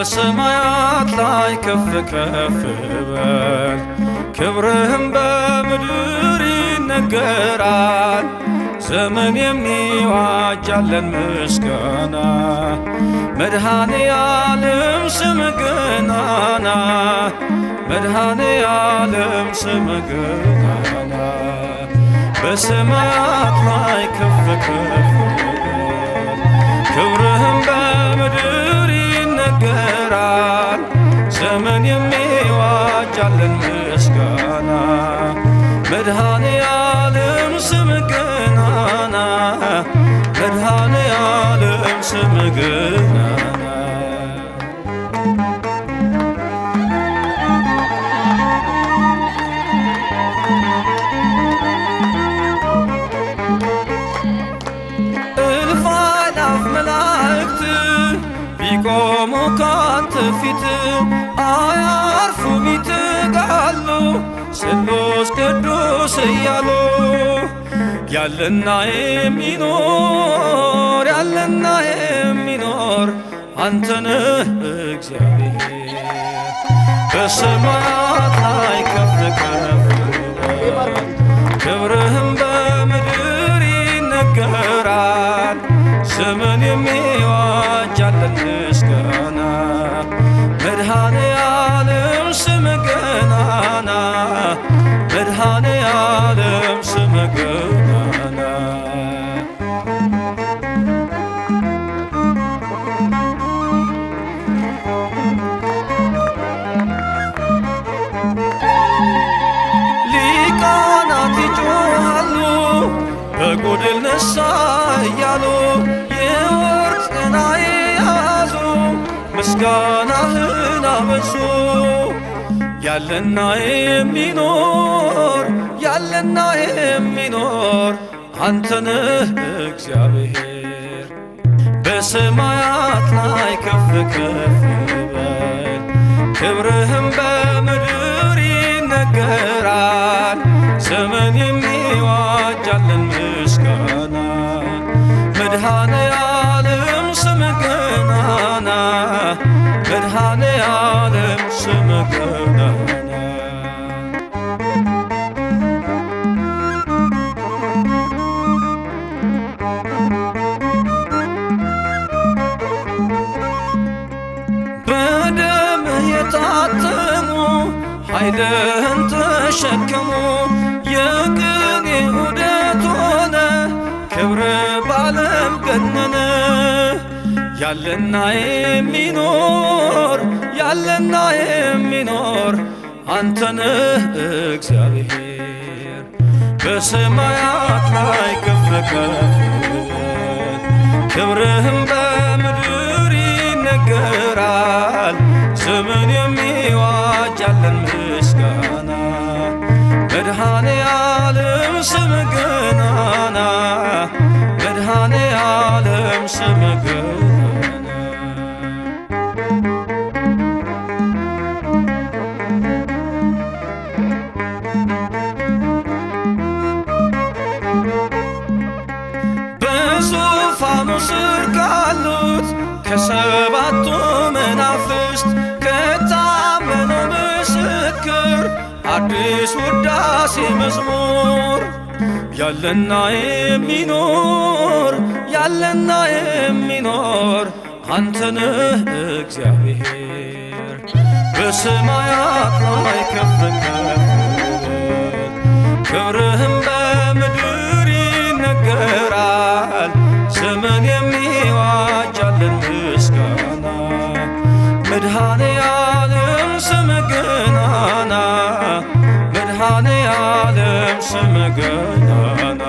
በሰማያት ላይ ከፍ ከፍ በል ክብርህም በምድር ይነገራል። ዘመን የሚዋጃለን ምስጋና መድኃኔ ዓለም ስምህ ገናና መድኃኔ ዓለም ስምህ ገናና በሰማያት ላይ ከፍ ከፍ በል ክብርህም በምድር ይነገራል። ዘመን የሚዋጃለን ምስጋና መድኃኔ ዓለም ስምህ ገናና መድኃኔ ዓለም ስምህ ገናና እልፍ አእላፍ መላእክት ቢቆሙ ካንተ ፊት አያርፉም ይትጋሉ ስሉስ ቅዱስ እያሉ ያለና የሚኖር ያለና የሚኖር አንተነህ እግዚአብሔር በሰማያት ላይ ከፍ ከፍ በል ክብርህም በምድር ይነገራል። ዘመን የሚዋጃለን ምስጋና መድኃኔ ዓለም ስምህ ገናና መድኃኔ ዓለም ስምህ ገናና ሊቃናት ይጮኻሉ በጎድል ነሣ እያሉ የወርቅ ጽና የያዙ ምስጋናህን አበዙ። ያለና የሚኖር ያለና የሚኖር አንተነህ እግዚአብሔር በሰማያት ላይ ከፍ ከፍ በል ክብርህም በምድር ይነገራል። ዘመን የሚዋጃለን ምስጋና መድኃኔ ዓለም ስምህ ገናና መድኃኔ ዓለም ስምህ ገናና በደምህ የታተሙ ኃይልህን ተሸከሙ የቅኔ ዑደት ሆነ ክብር በዓለም ገነነ። ያለና የሚኖር ያለና የሚኖር አንተነህ እግዚአብሔር በሰማያት ላይ ከፍ ከፍ በል ክብርህም በምድር ይነገራል። ዘመን የሚዋጃለን ምስጋና መድኃኔ ዓለም ስምህ ገናና መድኃኔ ዓለም ስምህ ገናና በዙፋኑ ስር ካሉት ከሰባቱ መናፍስት ከታመነው ምስክር አዲስ ውዳሴ መዝሙር ያለና የሚኖር ያለና የሚኖር አንተነህ እግዚአብሔር በሰማያት ላይ ከፍ ከፍ በል ክብርህም በምድር ይነገራል። ዘመን የሚዋጃለን ምስጋና መድኃኔ ዓለም ስምህ ገናና መድኃኔ ዓለም ስምህ ገናና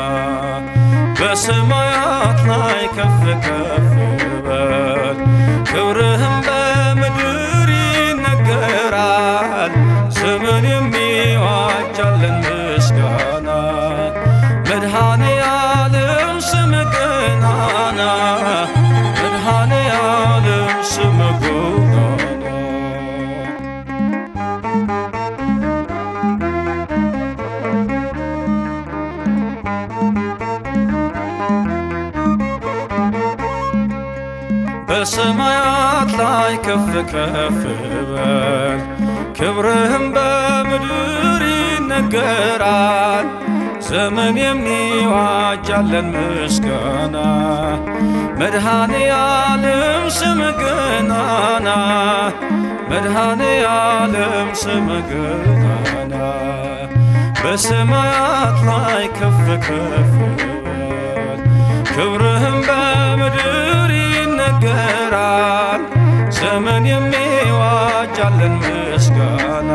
በሰማያት ላይ ከፍ ከፍ በል ክብርህም በምድር ይነገራል። ዘመን የሚዋጃለን ምስጋና መድኃኔ ዓለም ስምህ ገናና መድኃኔ ዓለም ስምህ ገናና በሰማያት ላይ ከፍ ከፍ በል ክብርህም በምድር ይነገራል። ዘመን የሚዋጃለን ምስጋና መድኃኔ ዓለም ስምህ ገናና መድኃኔ ዓለም ስምህ ገናና በሰማያት ላይ ከፍ ከፍ በል ክብርህም በምድር ይነገራል። ዘመን የሚዋጃለን ምስጋና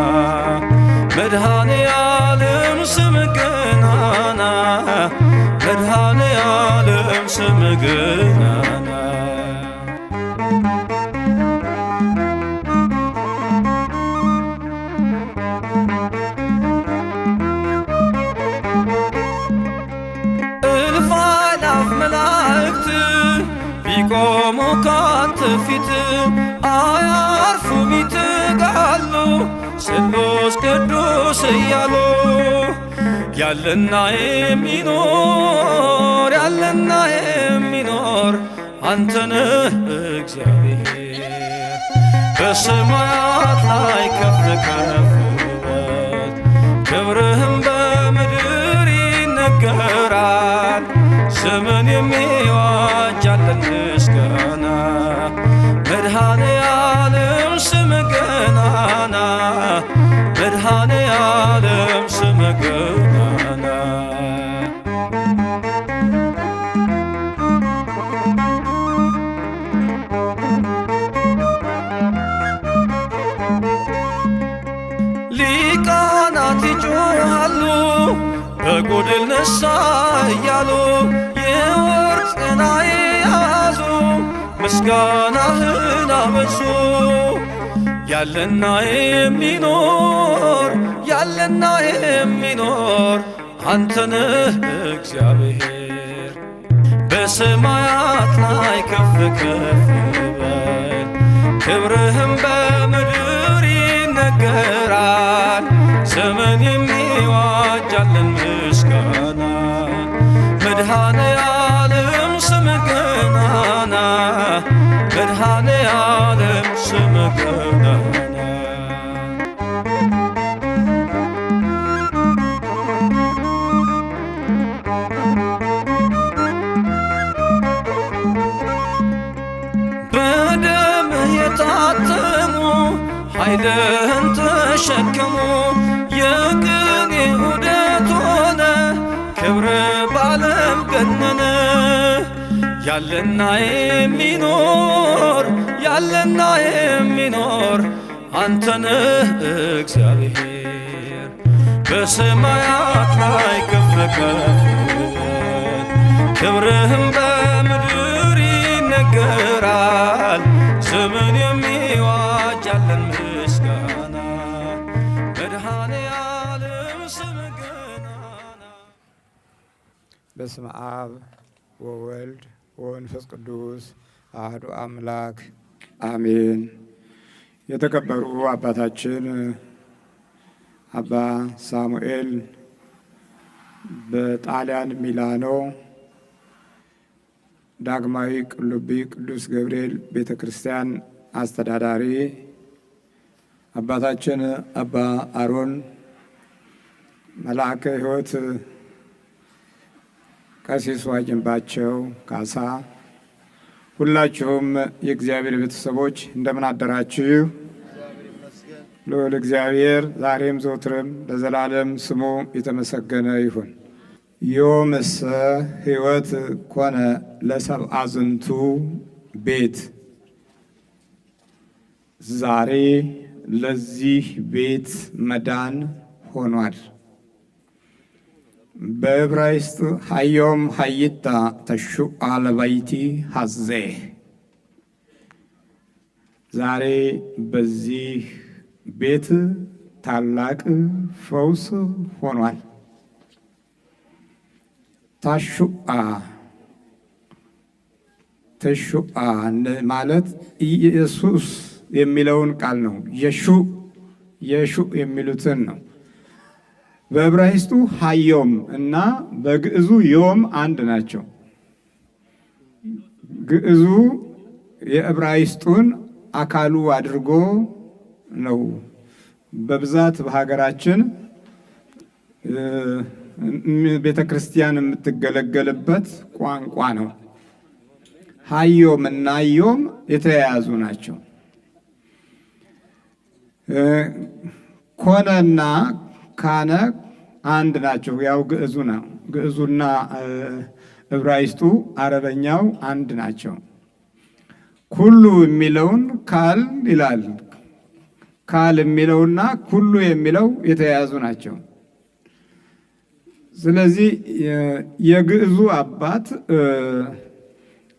መድኃኔ ዓለም ስምህ ገናና መድኃኔ ዓለም ስምህ ገናና እልፍ አእላፍ መላእክት ቢቆሙ ካንተ ፊት አያርፉም ይትጋሉ ስሉስ ቅዱስ እያሉ ያለና የሚኖር ያለና የሚኖር አንተነህ እግዚአብሔር በሰማያት ላይ ከፍ ከፍ በል ክብርህም በምድር ይነገራል። ዘመን የሚዋጃለን ምስጋና መድኃኔ ዓለም ስምህ ገናና መድኃኔ ዓለም ስምህ ገናና ሊቃናት ይጮኻሉ በጎድል ነሣ እያሉ የወርቅ ጽና የያዙ ምስጋናህን አበዙ። ያለና የሚኖር ያለና የሚኖር አንተነህ እግዚአብሔር በሰማያት ላይ ከፍ ከፍ በል ክብርህም በምድር ይነገራል። ዘመን የሚዋጃለን ምስጋና መድኃኔ ዓለም ስምህ ገናና መድኃኔ ዓለም ስምህ ገናና በደምህ የታተሙ ኃይልህን ተሸከሙ የቅኔ ዑደት ሆነ ክብር በዓለም ገነነ። ያለና የሚኖር ያለና የሚኖር አንተነህ እግዚአብሔር በሰማያት ላይ ከፍ ከፍ በል ክብርህም በምድር ይነገራል። ዘመን የሚዋጃለን ምስጋና መድኃኔ ዓለም ስምህ ገናና። በስመ አብ ወወልድ ወመንፈስ ቅዱስ አሐዱ አምላክ አሜን። የተከበሩ አባታችን አባ ሳሙኤል በጣሊያን ሚላኖ ዳግማዊ ቁልቢ ቅዱስ ገብርኤል ቤተ ክርስቲያን አስተዳዳሪ፣ አባታችን አባ አሮን መልአከ ሕይወት ቀሲስ ዋጅንባቸው ካሳ፣ ሁላችሁም የእግዚአብሔር ቤተሰቦች እንደምን አደራችሁ? ልዑል እግዚአብሔር ዛሬም ዘወትርም ለዘላለም ስሙ የተመሰገነ ይሁን። ዮምሰ ሕይወት ኮነ ለሰብአ ዝንቱ ቤት፣ ዛሬ ለዚህ ቤት መዳን ሆኗል። በዕብራይስጥ ሀዮም ሀይታ ተሹአ ለባይቲ ሀዜ፣ ዛሬ በዚህ ቤት ታላቅ ፈውስ ሆኗል። ታሹአ ተሹአ ማለት ኢየሱስ የሚለውን ቃል ነው። የሹ የሚሉትን ነው። በዕብራይስጡ ሀዮም እና በግዕዙ ዮም አንድ ናቸው። ግዕዙ የዕብራይስጡን አካሉ አድርጎ ነው በብዛት በሀገራችን ቤተ ክርስቲያን የምትገለገልበት ቋንቋ ነው። ሀዮም እና ዮም የተያያዙ ናቸው። ኮነና ካነ አንድ ናቸው። ያው ግዕዙ ነው። ግዕዙና ዕብራይስጡ አረበኛው አንድ ናቸው። ኩሉ የሚለውን ካል ይላል። ካል የሚለውና ኩሉ የሚለው የተያያዙ ናቸው። ስለዚህ የግዕዙ አባት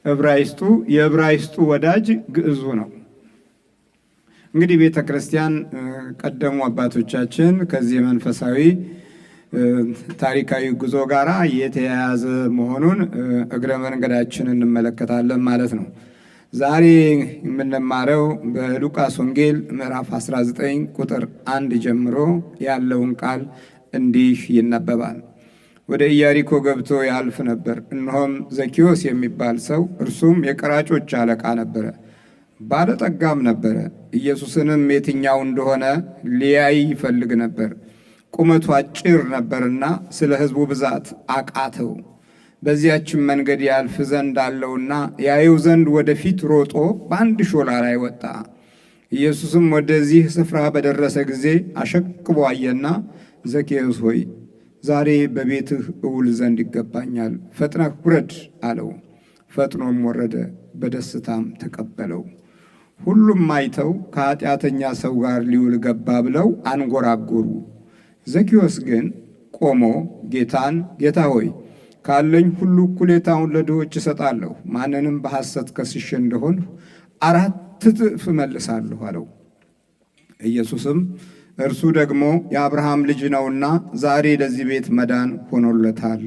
ዕብራይስጡ፣ የዕብራይስጡ ወዳጅ ግዕዙ ነው። እንግዲህ ቤተ ክርስቲያን ቀደሙ አባቶቻችን ከዚህ መንፈሳዊ ታሪካዊ ጉዞ ጋር የተያያዘ መሆኑን እግረ መንገዳችን እንመለከታለን ማለት ነው። ዛሬ የምንማረው በሉቃስ ወንጌል ምዕራፍ 19 ቁጥር 1 ጀምሮ ያለውን ቃል እንዲህ ይነበባል። ወደ ኢያሪኮ ገብቶ ያልፍ ነበር። እነሆም ዘኪዮስ የሚባል ሰው እርሱም የቀራጮች አለቃ ነበረ፣ ባለጠጋም ነበረ። ኢየሱስንም የትኛው እንደሆነ ሊያይ ይፈልግ ነበር። ቁመቱ አጭር ነበርና ስለ ሕዝቡ ብዛት አቃተው። በዚያችም መንገድ ያልፍ ዘንድ አለውና ያየው ዘንድ ወደፊት ሮጦ በአንድ ሾላ ላይ ወጣ። ኢየሱስም ወደዚህ ስፍራ በደረሰ ጊዜ አሸቅቦ አየና፣ ዘኬዎስ ሆይ ዛሬ በቤትህ እውል ዘንድ ይገባኛል፣ ፈጥነህ ውረድ አለው። ፈጥኖም ወረደ፣ በደስታም ተቀበለው። ሁሉም አይተው ከኃጢአተኛ ሰው ጋር ሊውል ገባ ብለው አንጎራጎሩ። ዘኬዎስ ግን ቆሞ ጌታን፣ ጌታ ሆይ ካለኝ ሁሉ እኩሌታውን ለድሆች እሰጣለሁ፣ ማንንም በሐሰት ከስሼ እንደሆን 4 እጥፍ እመልሳለሁ አለው። ኢየሱስም እርሱ ደግሞ የአብርሃም ልጅ ነውና ዛሬ ለዚህ ቤት መዳን ሆኖለታል፣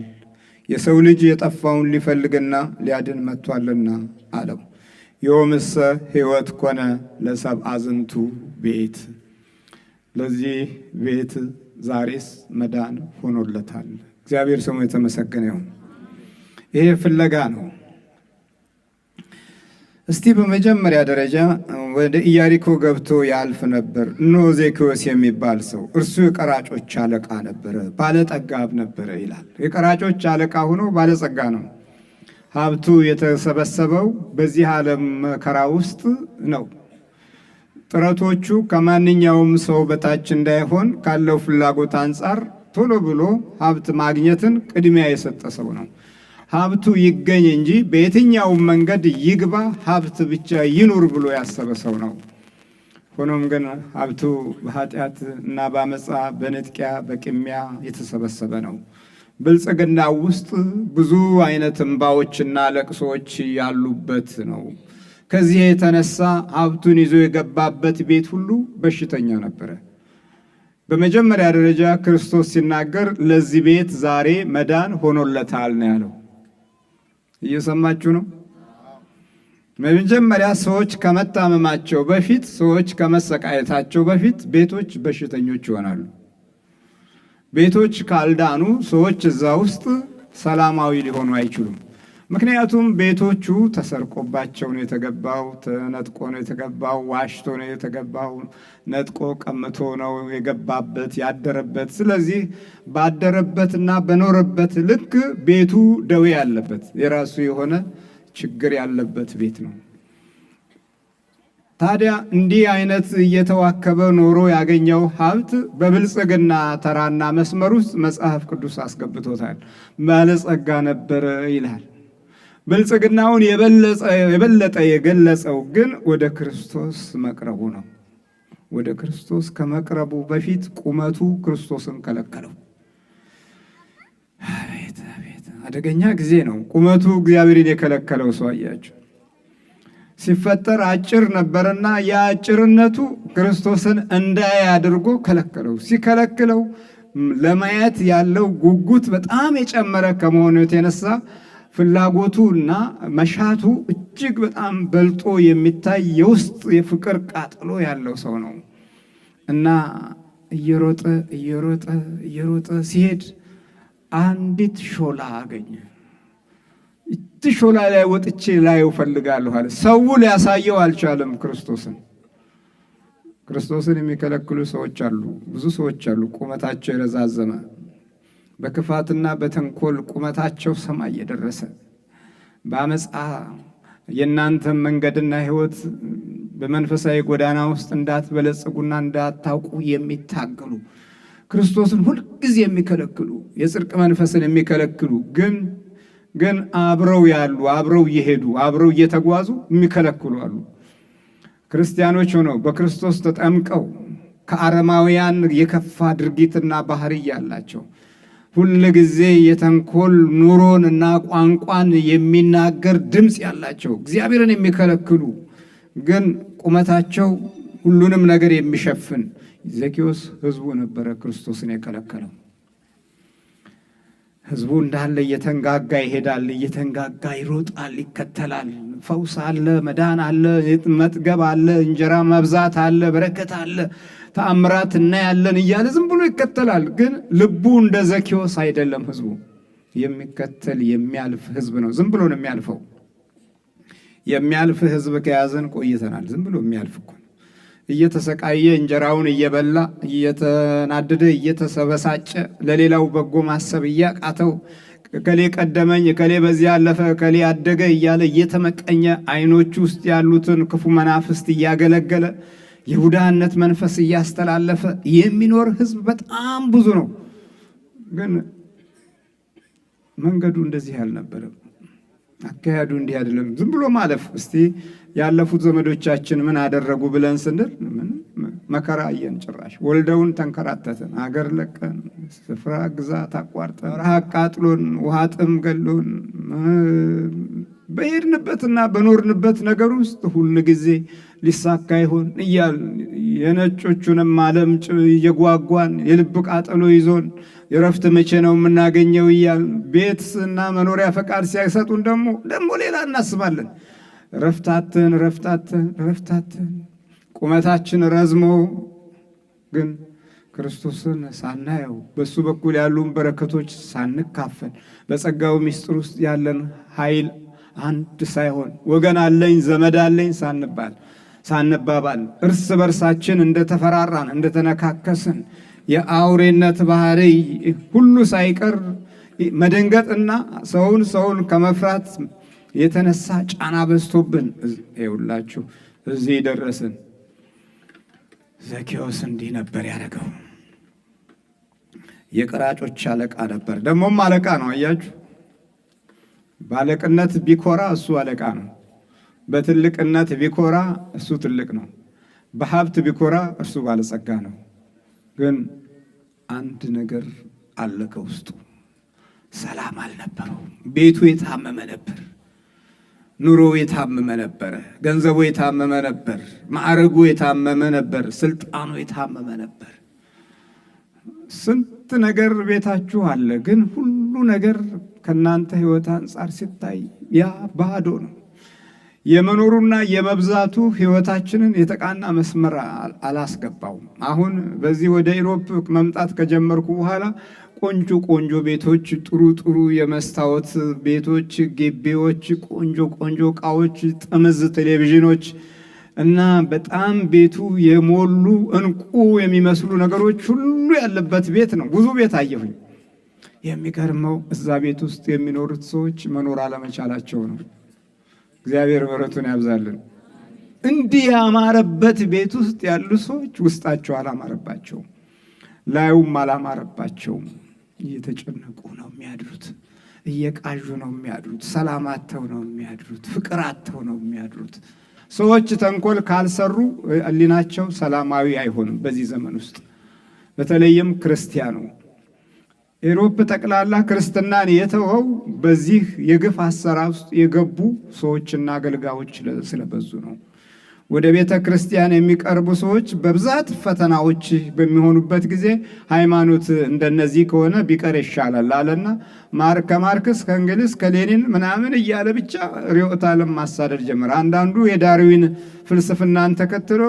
የሰው ልጅ የጠፋውን ሊፈልግና ሊያድን መጥቷልና አለው። ዮምሰ ሕይወት ኮነ ለሰብአ ዝንቱ ቤት፣ ለዚህ ቤት ዛሬስ መዳን ሆኖለታል። እግዚአብሔር ስሙ የተመሰገነ ይሁን። ይሄ ፍለጋ ነው። እስቲ በመጀመሪያ ደረጃ ወደ ኢያሪኮ ገብቶ ያልፍ ነበር። እነሆ ዘኬዎስ የሚባል ሰው እርሱ የቀራጮች አለቃ ነበረ፣ ባለጠጋም ነበረ ይላል። የቀራጮች አለቃ ሆኖ ባለጸጋ ነው። ሀብቱ የተሰበሰበው በዚህ ዓለም መከራ ውስጥ ነው። ጥረቶቹ ከማንኛውም ሰው በታች እንዳይሆን ካለው ፍላጎት አንጻር ቶሎ ብሎ ሀብት ማግኘትን ቅድሚያ የሰጠ ሰው ነው። ሀብቱ ይገኝ እንጂ በየትኛውም መንገድ ይግባ ሀብት ብቻ ይኑር ብሎ ያሰበ ሰው ነው። ሆኖም ግን ሀብቱ በኃጢአት እና በአመፃ በንጥቂያ በቅሚያ የተሰበሰበ ነው። ብልጽግና ውስጥ ብዙ አይነት እንባዎችና ለቅሶዎች ያሉበት ነው። ከዚህ የተነሳ ሀብቱን ይዞ የገባበት ቤት ሁሉ በሽተኛ ነበረ። በመጀመሪያ ደረጃ ክርስቶስ ሲናገር ለዚህ ቤት ዛሬ መዳን ሆኖለታል ነው ያለው። እየሰማችሁ ነው? በመጀመሪያ ሰዎች ከመታመማቸው በፊት፣ ሰዎች ከመሰቃየታቸው በፊት ቤቶች በሽተኞች ይሆናሉ። ቤቶች ካልዳኑ ሰዎች እዛ ውስጥ ሰላማዊ ሊሆኑ አይችሉም። ምክንያቱም ቤቶቹ ተሰርቆባቸው ነው የተገባው፣ ተነጥቆ ነው የተገባው፣ ዋሽቶ ነው የተገባው፣ ነጥቆ ቀምቶ ነው የገባበት ያደረበት። ስለዚህ ባደረበትና በኖረበት ልክ ቤቱ ደዌ ያለበት የራሱ የሆነ ችግር ያለበት ቤት ነው። ታዲያ እንዲህ አይነት እየተዋከበ ኖሮ ያገኘው ሀብት በብልጽግና ተራና መስመር ውስጥ መጽሐፍ ቅዱስ አስገብቶታል። ባለጸጋ ነበረ ይላል። ብልጽግናውን የበለጠ የገለጸው ግን ወደ ክርስቶስ መቅረቡ ነው። ወደ ክርስቶስ ከመቅረቡ በፊት ቁመቱ ክርስቶስን ከለከለው። አቤት አቤት አደገኛ ጊዜ ነው። ቁመቱ እግዚአብሔርን የከለከለው ሰው አያችሁ። ሲፈጠር አጭር ነበርና የአጭርነቱ ክርስቶስን እንዳያይ አድርጎ ከለከለው። ሲከለክለው ለማየት ያለው ጉጉት በጣም የጨመረ ከመሆኑ የተነሳ ፍላጎቱና መሻቱ እጅግ በጣም በልጦ የሚታይ የውስጥ የፍቅር ቃጥሎ ያለው ሰው ነው እና እየሮጠ ሲሄድ አንዲት ሾላ አገኘ። ሾላ ላይ ወጥቼ ላየው እፈልጋለሁ አለ። ሰው ሊያሳየው አልቻለም ክርስቶስን። ክርስቶስን የሚከለክሉ ሰዎች አሉ፣ ብዙ ሰዎች አሉ። ቁመታቸው የረዛዘመ በክፋትና በተንኮል ቁመታቸው ሰማይ የደረሰ በአመፃ የእናንተን መንገድና ሕይወት በመንፈሳዊ ጎዳና ውስጥ እንዳትበለጽጉና እንዳታውቁ የሚታገሉ ክርስቶስን ሁልጊዜ የሚከለክሉ የጽድቅ መንፈስን የሚከለክሉ ግን አብረው ያሉ አብረው እየሄዱ አብረው እየተጓዙ የሚከለክሉ አሉ። ክርስቲያኖች ሆነው በክርስቶስ ተጠምቀው ከአረማውያን የከፋ ድርጊትና ባህሪ ያላቸው ሁል ጊዜ የተንኮል ኑሮንና ቋንቋን የሚናገር ድምፅ ያላቸው እግዚአብሔርን የሚከለክሉ ግን ቁመታቸው ሁሉንም ነገር የሚሸፍን ዘኬዎስ ሕዝቡ ነበረ ክርስቶስን የከለከለው። ሕዝቡ እንዳለ እየተንጋጋ ይሄዳል፣ እየተንጋጋ ይሮጣል፣ ይከተላል። ፈውስ አለ፣ መዳን አለ፣ መጥገብ አለ፣ እንጀራ መብዛት አለ፣ በረከት አለ፣ ተአምራት እናያለን እያለ ዝም ብሎ ይከተላል። ግን ልቡ እንደ ዘኬዎስ አይደለም። ሕዝቡ የሚከተል የሚያልፍ ሕዝብ ነው። ዝም ብሎ ነው የሚያልፈው። የሚያልፍ ሕዝብ ከያዘን ቆይተናል። ዝም ብሎ የሚያልፍ እኮ እየተሰቃየ እንጀራውን እየበላ እየተናደደ እየተሰበሳጨ ለሌላው በጎ ማሰብ እያቃተው እከሌ ቀደመኝ፣ እከሌ በዚያ አለፈ፣ እከሌ አደገ እያለ እየተመቀኘ አይኖቹ ውስጥ ያሉትን ክፉ መናፍስት እያገለገለ የቡዳነት መንፈስ እያስተላለፈ የሚኖር ሕዝብ በጣም ብዙ ነው። ግን መንገዱ እንደዚህ አልነበረም። አካሄዱ እንዲህ አይደለም። ዝም ብሎ ማለፍ። እስቲ ያለፉት ዘመዶቻችን ምን አደረጉ ብለን ስንል መከራ አየን። ጭራሽ ወልደውን ተንከራተትን፣ አገር ለቀን፣ ስፍራ ግዛት አቋርጠን፣ በረሃ አቃጥሎን፣ ውሃ ጥም ገሎን፣ በሄድንበትና በኖርንበት ነገር ውስጥ ሁል ጊዜ ሊሳካ ይሆን እያል የነጮቹንም ዓለም እየጓጓን የልብ ቃጠሎ ይዞን የረፍት መቼ ነው የምናገኘው እያል ቤትና መኖሪያ ፈቃድ ሲያሰጡን ደግሞ ሌላ እናስባለን። ረፍታትን ቁመታችን ረዝሞ ግን ክርስቶስን ሳናየው በሱ በኩል ያሉን በረከቶች ሳንካፈል በጸጋው ምስጢር ውስጥ ያለን ኃይል አንድ ሳይሆን ወገን አለኝ ዘመድ አለኝ ሳንባባል እርስ በርሳችን እንደተፈራራን እንደተነካከስን የአውሬነት ባህሪ ሁሉ ሳይቀር መደንገጥና ሰውን ከመፍራት የተነሳ ጫና በዝቶብን ይኸውላችሁ እዚህ ደረስን። ዘኬዎስ እንዲህ ነበር ያደረገው። የቀራጮች አለቃ ነበር፣ ደግሞም አለቃ ነው። አያችሁ፣ ባለቅነት ቢኮራ እሱ አለቃ ነው። በትልቅነት ቢኮራ እሱ ትልቅ ነው። በሀብት ቢኮራ እርሱ ባለጸጋ ነው። ግን አንድ ነገር አለ ከውስጡ፣ ሰላም አልነበረው። ቤቱ የታመመ ነበር፣ ኑሮ የታመመ ነበረ፣ ገንዘቡ የታመመ ነበር፣ ማዕረጉ የታመመ ነበር፣ ስልጣኑ የታመመ ነበር። ስንት ነገር ቤታችሁ አለ፣ ግን ሁሉ ነገር ከናንተ ሕይወት አንጻር ሲታይ ያ ባዶ ነው። የመኖሩና የመብዛቱ ሕይወታችንን የተቃና መስመር አላስገባውም። አሁን በዚህ ወደ ኢሮፕ መምጣት ከጀመርኩ በኋላ ቆንጆ ቤቶች፣ ጥሩ የመስታወት ቤቶች፣ ግቢዎች፣ ቆንጆ ዕቃዎች፣ ጥምዝ ቴሌቪዥኖች እና በጣም ቤቱ የሞሉ እንቁ የሚመስሉ ነገሮች ሁሉ ያለበት ቤት ነው። ብዙ ቤት አየሁኝ። የሚገርመው እዛ ቤት ውስጥ የሚኖሩት ሰዎች መኖር አለመቻላቸው ነው። እግዚአብሔር ምሕረቱን ያብዛልን። እንዲህ ያማረበት ቤት ውስጥ ያሉ ሰዎች ውስጣቸው አላማረባቸውም፣ ላዩም አላማረባቸውም። እየተጨነቁ ነው የሚያድሩት፣ እየቃዡ ነው የሚያድሩት፣ ሰላም አጥተው ነው የሚያድሩት፣ ፍቅር አጥተው ነው የሚያድሩት። ሰዎች ተንኮል ካልሰሩ ሕሊናቸው ሰላማዊ አይሆንም። በዚህ ዘመን ውስጥ በተለይም ክርስቲያኑ ኢሮፕ ጠቅላላ ክርስትናን የተወው በዚህ የግፍ አሰራር ውስጥ የገቡ ሰዎችና አገልጋዮች ስለበዙ ነው። ወደ ቤተ ክርስቲያን የሚቀርቡ ሰዎች በብዛት ፈተናዎች በሚሆኑበት ጊዜ ሃይማኖት እንደነዚህ ከሆነ ቢቀር ይሻላል አለና ከማርክስ ከእንግሊዝ ከሌኒን ምናምን እያለ ብቻ ርዕዮተ ዓለም ማሳደድ ጀመረ። አንዳንዱ የዳርዊን ፍልስፍናን ተከትሎ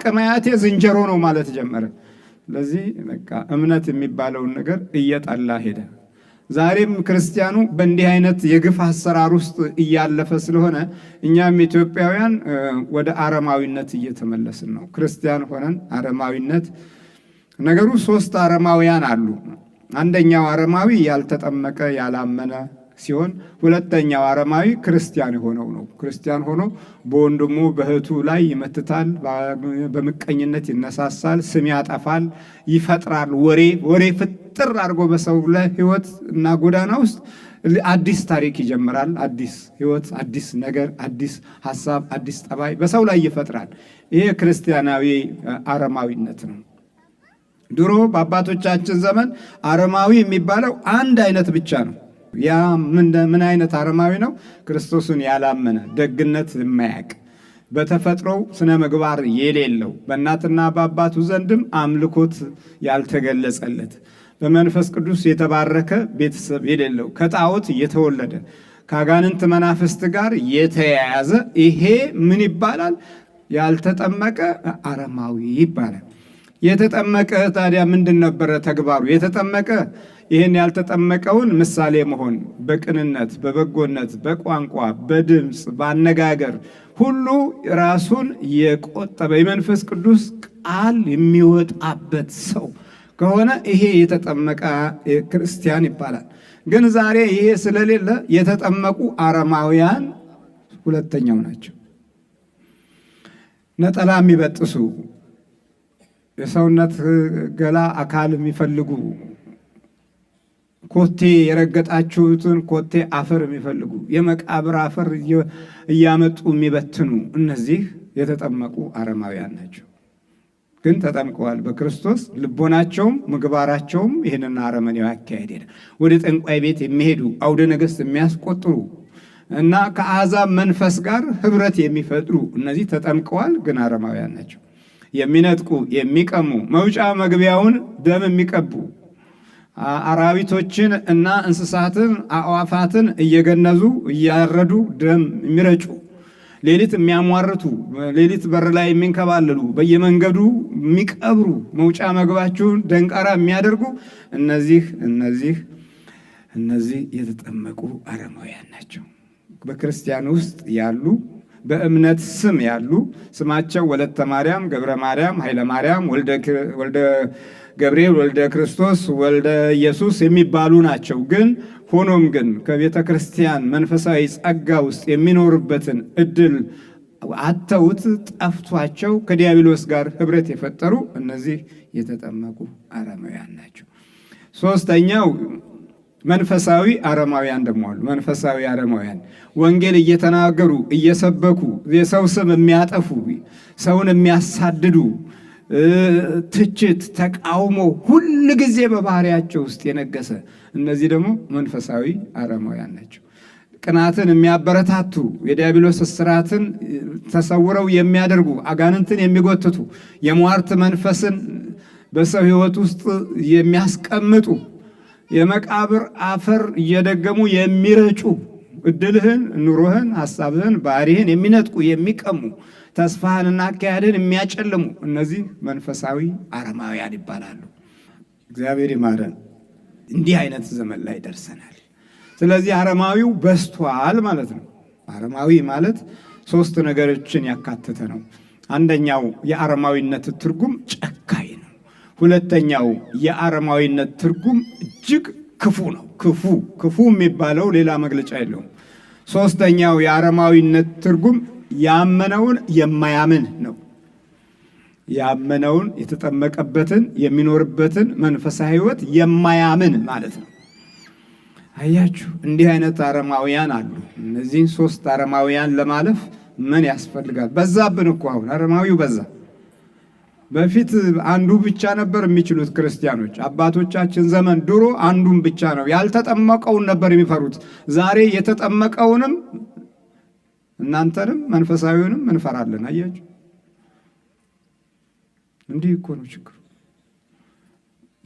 ቀማያቴ ዝንጀሮ ነው ማለት ጀመረ። ለዚህ በቃ እምነት የሚባለውን ነገር እየጠላ ሄደ። ዛሬም ክርስቲያኑ በእንዲህ አይነት የግፍ አሰራር ውስጥ እያለፈ ስለሆነ እኛም ኢትዮጵያውያን ወደ አረማዊነት እየተመለስን ነው። ክርስቲያን ሆነን አረማዊነት። ነገሩ ሶስት አረማውያን አሉ። አንደኛው አረማዊ ያልተጠመቀ ያላመነ ሲሆን፣ ሁለተኛው አረማዊ ክርስቲያን የሆነው ነው። ክርስቲያን ሆኖ በወንድሙ በእህቱ ላይ ይመትታል፣ በምቀኝነት ይነሳሳል፣ ስም ያጠፋል፣ ይፈጥራል። ወሬ ፍጥር አድርጎ በሰው ላይ ሕይወት እና ጎዳና ውስጥ አዲስ ታሪክ ይጀምራል። አዲስ ሕይወት፣ አዲስ ነገር፣ አዲስ ሀሳብ፣ አዲስ ጠባይ በሰው ላይ ይፈጥራል። ይሄ ክርስቲያናዊ አረማዊነት ነው። ድሮ በአባቶቻችን ዘመን አረማዊ የሚባለው አንድ አይነት ብቻ ነው። ያ ምን አይነት አረማዊ ነው? ክርስቶስን ያላመነ፣ ደግነት የማያውቅ፣ በተፈጥሮው ስነ ምግባር የሌለው፣ በእናትና በአባቱ ዘንድም አምልኮት ያልተገለጸለት፣ በመንፈስ ቅዱስ የተባረከ ቤተሰብ የሌለው፣ ከጣዖት የተወለደ፣ ከአጋንንት መናፍስት ጋር የተያያዘ፣ ይሄ ምን ይባላል? ያልተጠመቀ አረማዊ ይባላል። የተጠመቀ ታዲያ ምንድን ነበረ ተግባሩ? የተጠመቀ ይህን ያልተጠመቀውን ምሳሌ መሆን፣ በቅንነት፣ በበጎነት፣ በቋንቋ፣ በድምፅ፣ በአነጋገር ሁሉ ራሱን የቆጠበ የመንፈስ ቅዱስ ቃል የሚወጣበት ሰው ከሆነ ይሄ የተጠመቀ ክርስቲያን ይባላል። ግን ዛሬ ይሄ ስለሌለ የተጠመቁ አረማውያን ሁለተኛው ናቸው። ነጠላ የሚበጥሱ፣ የሰውነት ገላ አካል የሚፈልጉ፣ ኮቴ የረገጣችሁትን ኮቴ አፈር የሚፈልጉ፣ የመቃብር አፈር እያመጡ የሚበትኑ፣ እነዚህ የተጠመቁ አረማውያን ናቸው። ግን ተጠምቀዋል በክርስቶስ። ልቦናቸውም ምግባራቸውም ይህንን አረመኔያዊ አካሄድ ሄደ። ወደ ጠንቋይ ቤት የሚሄዱ፣ አውደ ነገሥት የሚያስቆጥሩ እና ከአሕዛብ መንፈስ ጋር ህብረት የሚፈጥሩ እነዚህ ተጠምቀዋል፣ ግን አረማውያን ናቸው። የሚነጥቁ፣ የሚቀሙ፣ መውጫ መግቢያውን ደም የሚቀቡ፣ አራዊቶችን እና እንስሳትን አዕዋፋትን እየገነዙ እያረዱ ደም የሚረጩ፣ ሌሊት የሚያሟርቱ፣ ሌሊት በር ላይ የሚንከባለሉ፣ በየመንገዱ የሚቀብሩ፣ መውጫ መግባችሁን ደንቃራ የሚያደርጉ እነዚህ የተጠመቁ አረማውያን ናቸው። በክርስቲያን ውስጥ ያሉ በእምነት ስም ያሉ ስማቸው ወለተ ማርያም፣ ገብረ ማርያም፣ ኃይለ ማርያም፣ ወልደ ገብርኤል፣ ወልደ ክርስቶስ፣ ወልደ ኢየሱስ የሚባሉ ናቸው። ግን ሆኖም ግን ከቤተ ክርስቲያን መንፈሳዊ ጸጋ ውስጥ የሚኖርበትን እድል አተውት ጠፍቷቸው ከዲያብሎስ ጋር ህብረት የፈጠሩ እነዚህ የተጠመቁ አረማውያን ናቸው። ሶስተኛው መንፈሳዊ አረማውያን ደግሞ አሉ። መንፈሳዊ አረማውያን ወንጌል እየተናገሩ እየሰበኩ የሰው ስም የሚያጠፉ፣ ሰውን የሚያሳድዱ፣ ትችት፣ ተቃውሞ ሁል ጊዜ በባህሪያቸው ውስጥ የነገሰ እነዚህ ደግሞ መንፈሳዊ አረማውያን ናቸው። ቅናትን የሚያበረታቱ፣ የዲያብሎስ እስራትን ተሰውረው የሚያደርጉ፣ አጋንንትን የሚጎትቱ፣ የሟርት መንፈስን በሰው ሕይወት ውስጥ የሚያስቀምጡ፣ የመቃብር አፈር እየደገሙ የሚረጩ፣ እድልህን፣ ኑሮህን፣ ሐሳብህን፣ ባህሪህን የሚነጥቁ፣ የሚቀሙ፣ ተስፋህንና አካሄድህን የሚያጨልሙ እነዚህ መንፈሳዊ አረማውያን ይባላሉ። እግዚአብሔር ይማረን። እንዲህ አይነት ዘመን ላይ ደርሰናል። ስለዚህ አረማዊው በዝቷል ማለት ነው። አረማዊ ማለት ሶስት ነገሮችን ያካተተ ነው። አንደኛው የአረማዊነት ትርጉም ጨካኝ ነው። ሁለተኛው የአረማዊነት ትርጉም እጅግ ክፉ ነው። ክፉ የሚባለው ሌላ መግለጫ የለውም። ሶስተኛው የአረማዊነት ትርጉም ያመነውን የማያምን ነው። ያመነውን የተጠመቀበትን የሚኖርበትን መንፈሳዊ ሕይወት የማያምን ማለት ነው። አያችሁ፣ እንዲህ አይነት አረማውያን አሉ። እነዚህን ሶስት አረማውያን ለማለፍ ምን ያስፈልጋል? በዛብን እኮ አሁን አረማዊው በዛ። በፊት አንዱ ብቻ ነበር የሚችሉት ክርስቲያኖች። አባቶቻችን ዘመን ድሮ አንዱን ብቻ ነው፣ ያልተጠመቀውን ነበር የሚፈሩት። ዛሬ የተጠመቀውንም እናንተንም መንፈሳዊውንም እንፈራለን። አያችሁ፣ እንዲህ እኮ ነው ችግሩ።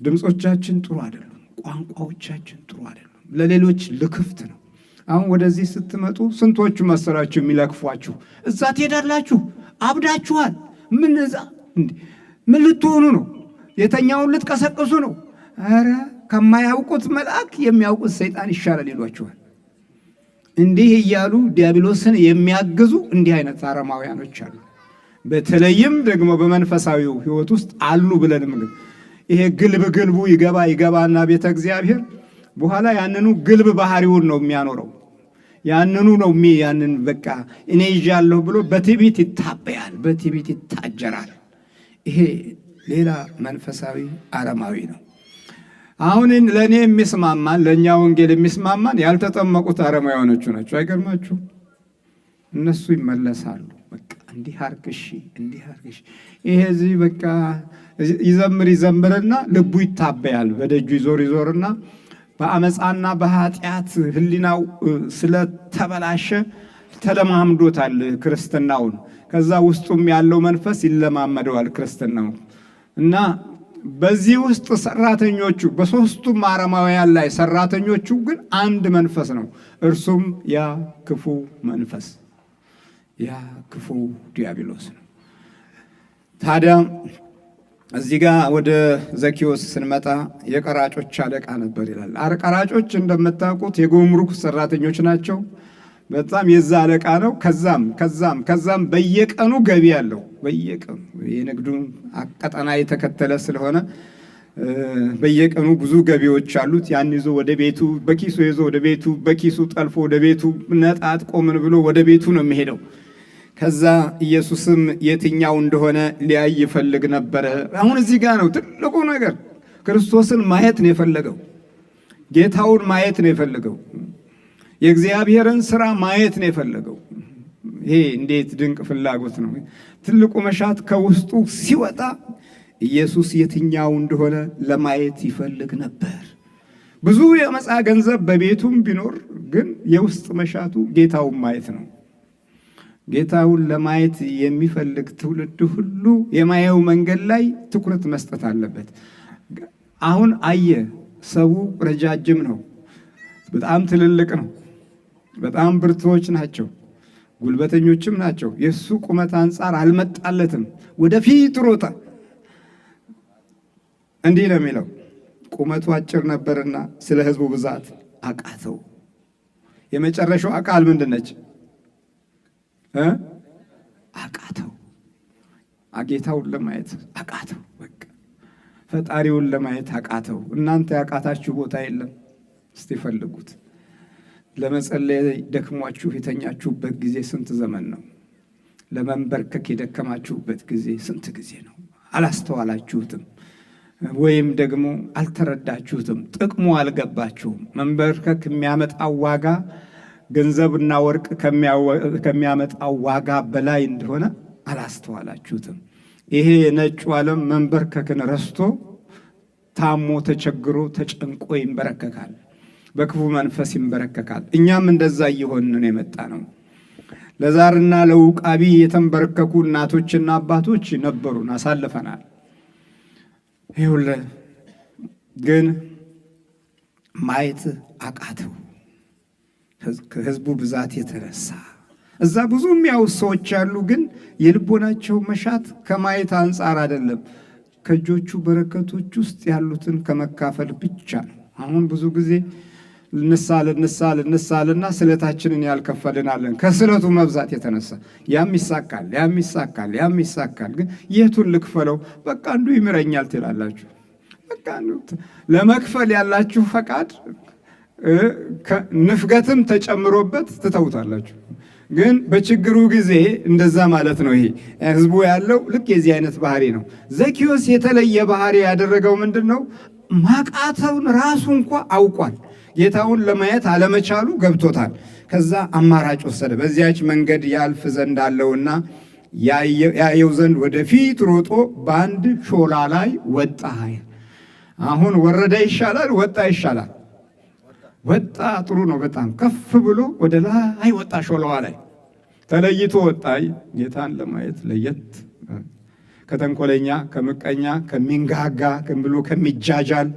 ድምፆቻችን ጥሩ አይደሉም፣ ቋንቋዎቻችን ጥሩ አይደሉም፣ ለሌሎች ልክፍት ነው። አሁን ወደዚህ ስትመጡ ስንቶቹ መሰላችሁ የሚለክፏችሁ? እዛ ትሄዳላችሁ፣ አብዳችኋል። ምን ልትሆኑ ነው? የተኛውን ልትቀሰቅሱ ነው? ኧረ ከማያውቁት መልአክ የሚያውቁት ሰይጣን ይሻላል ይሏቸዋል። እንዲህ እያሉ ዲያብሎስን የሚያግዙ እንዲህ አይነት አረማውያኖች አሉ። በተለይም ደግሞ በመንፈሳዊው ሕይወት ውስጥ አሉ ብለንም ይሄ ግልቡ ይገባና ቤተ እግዚአብሔር በኋላ ያንኑ ግልብ ባህሪውን ነው የሚያኖረው። ያንኑ ነው ያንን በቃ እኔ ይዣለሁ ብሎ በትዕቢት ይታበያል፣ በትዕቢት ይታጀራል። ይሄ ሌላ መንፈሳዊ አረማዊ ነው። አሁን ለእኔ የሚስማማን ለእኛ ወንጌል የሚስማማን ያልተጠመቁት አረማውያኖቹ ናቸው። አይገርማችሁ? እነሱ ይመለሳሉ። በቃ እንዲህ አርግሽ እንዲህ አርግሽ። ይሄ እዚህ በቃ ይዘምርና ልቡ ይታበያል። በደጁ ይዞርና በአመፃና በኃጢአት ህሊናው ስለተበላሸ ተለማምዶታል ክርስትናውን። ከዛ ውስጡም ያለው መንፈስ ይለማመደዋል ክርስትናው እና በዚህ ውስጥ ሰራተኞቹ በሶስቱም አረማውያን ላይ ሰራተኞቹ ግን አንድ መንፈስ ነው። እርሱም ያ ክፉ መንፈስ፣ ያ ክፉ ዲያብሎስ ነው። ታዲያ እዚህ ጋር ወደ ዘኪዎስ ስንመጣ የቀራጮች አለቃ ነበር ይላል። ቀራጮች እንደምታውቁት የጉምሩክ ሰራተኞች ናቸው። በጣም የዛ አለቃ ነው። ከዛም በየቀኑ ገቢ ያለው በየቀኑ የንግዱን ቀጠና የተከተለ ስለሆነ በየቀኑ ብዙ ገቢዎች አሉት። ያን ይዞ ወደ ቤቱ በኪሱ ይዞ ወደ ቤቱ በኪሱ ጠልፎ ወደ ቤቱ ነጣጥቆ ምን ብሎ ወደ ቤቱ ነው የሚሄደው። ከዛ ኢየሱስም የትኛው እንደሆነ ሊያይ ይፈልግ ነበረ። አሁን እዚህ ጋር ነው ትልቁ ነገር። ክርስቶስን ማየት ነው የፈለገው። ጌታውን ማየት ነው የፈለገው። የእግዚአብሔርን ሥራ ማየት ነው የፈለገው። ይሄ እንዴት ድንቅ ፍላጎት ነው! ትልቁ መሻት ከውስጡ ሲወጣ ኢየሱስ የትኛው እንደሆነ ለማየት ይፈልግ ነበር። ብዙ የመጻ ገንዘብ በቤቱም ቢኖር ግን የውስጥ መሻቱ ጌታውን ማየት ነው። ጌታውን ለማየት የሚፈልግ ትውልድ ሁሉ የማየው መንገድ ላይ ትኩረት መስጠት አለበት። አሁን አየ፣ ሰው ረጃጅም ነው፣ በጣም ትልልቅ ነው፣ በጣም ብርቱዎች ናቸው፣ ጉልበተኞችም ናቸው። የሱ ቁመት አንጻር አልመጣለትም፣ ወደፊት ሮጠ። እንዲህ ነው የሚለው፣ ቁመቱ አጭር ነበርና ስለ ሕዝቡ ብዛት አቃተው። የመጨረሻው ቃል ምንድን ነች? አቃተው። ጌታውን ለማየት አቃተው። በቃ ፈጣሪውን ለማየት አቃተው። እናንተ ያቃታችሁ ቦታ የለም። እስቲ ፈልጉት። ለመጸለይ ደክሟችሁ የተኛችሁበት ጊዜ ስንት ዘመን ነው? ለመንበርከክ የደከማችሁበት ጊዜ ስንት ጊዜ ነው? አላስተዋላችሁትም፣ ወይም ደግሞ አልተረዳችሁትም። ጥቅሙ አልገባችሁም። መንበርከክ የሚያመጣው ዋጋ ገንዘብና ወርቅ ከሚያመጣው ዋጋ በላይ እንደሆነ አላስተዋላችሁትም። ይሄ ነጩ ዓለም መንበርከክን ረስቶ ታሞ ተቸግሮ ተጨንቆ ይንበረከካል፣ በክፉ መንፈስ ይንበረከካል። እኛም እንደዛ እየሆንን የመጣ ነው። ለዛርና ለውቃቢ የተንበረከኩ እናቶችና አባቶች ነበሩን፣ አሳልፈናል። ይኸውልህ ግን ማየት አቃተው። ከሕዝቡ ብዛት የተነሳ እዛ ብዙ የሚያዩ ሰዎች ያሉ፣ ግን የልቦናቸው መሻት ከማየት አንጻር አይደለም፣ ከእጆቹ በረከቶች ውስጥ ያሉትን ከመካፈል ብቻ ነው። አሁን ብዙ ጊዜ ልንሳልና ስለታችንን ያልከፈልናለን ከስለቱ መብዛት የተነሳ ያም ይሳካል። ግን የቱን ልክፈለው? በቃ አንዱ ይምረኛል ትላላችሁ። በቃ ለመክፈል ያላችሁ ፈቃድ ንፍገትም ተጨምሮበት ትተውታላችሁ። ግን በችግሩ ጊዜ እንደዛ ማለት ነው። ይሄ ሕዝቡ ያለው ልክ የዚህ አይነት ባህሪ ነው። ዘኪዎስ የተለየ ባህሪ ያደረገው ምንድን ነው? ማቃተውን ራሱ እንኳ አውቋል። ጌታውን ለማየት አለመቻሉ ገብቶታል። ከዛ አማራጭ ወሰደ። በዚያች መንገድ ያልፍ ዘንድ አለውና ያየው ዘንድ ወደፊት ሮጦ በአንድ ሾላ ላይ ወጣ። አሁን ወረደ ይሻላል፣ ወጣ ይሻላል? ወጣ ጥሩ ነው። በጣም ከፍ ብሎ ወደ ላይ ወጣ። ሾላዋ ላይ ተለይቶ ወጣ። ጌታን ለማየት ለየት ከተንኮለኛ፣ ከምቀኛ፣ ከሚንጋጋ ብሎ ከሚጃጃል፣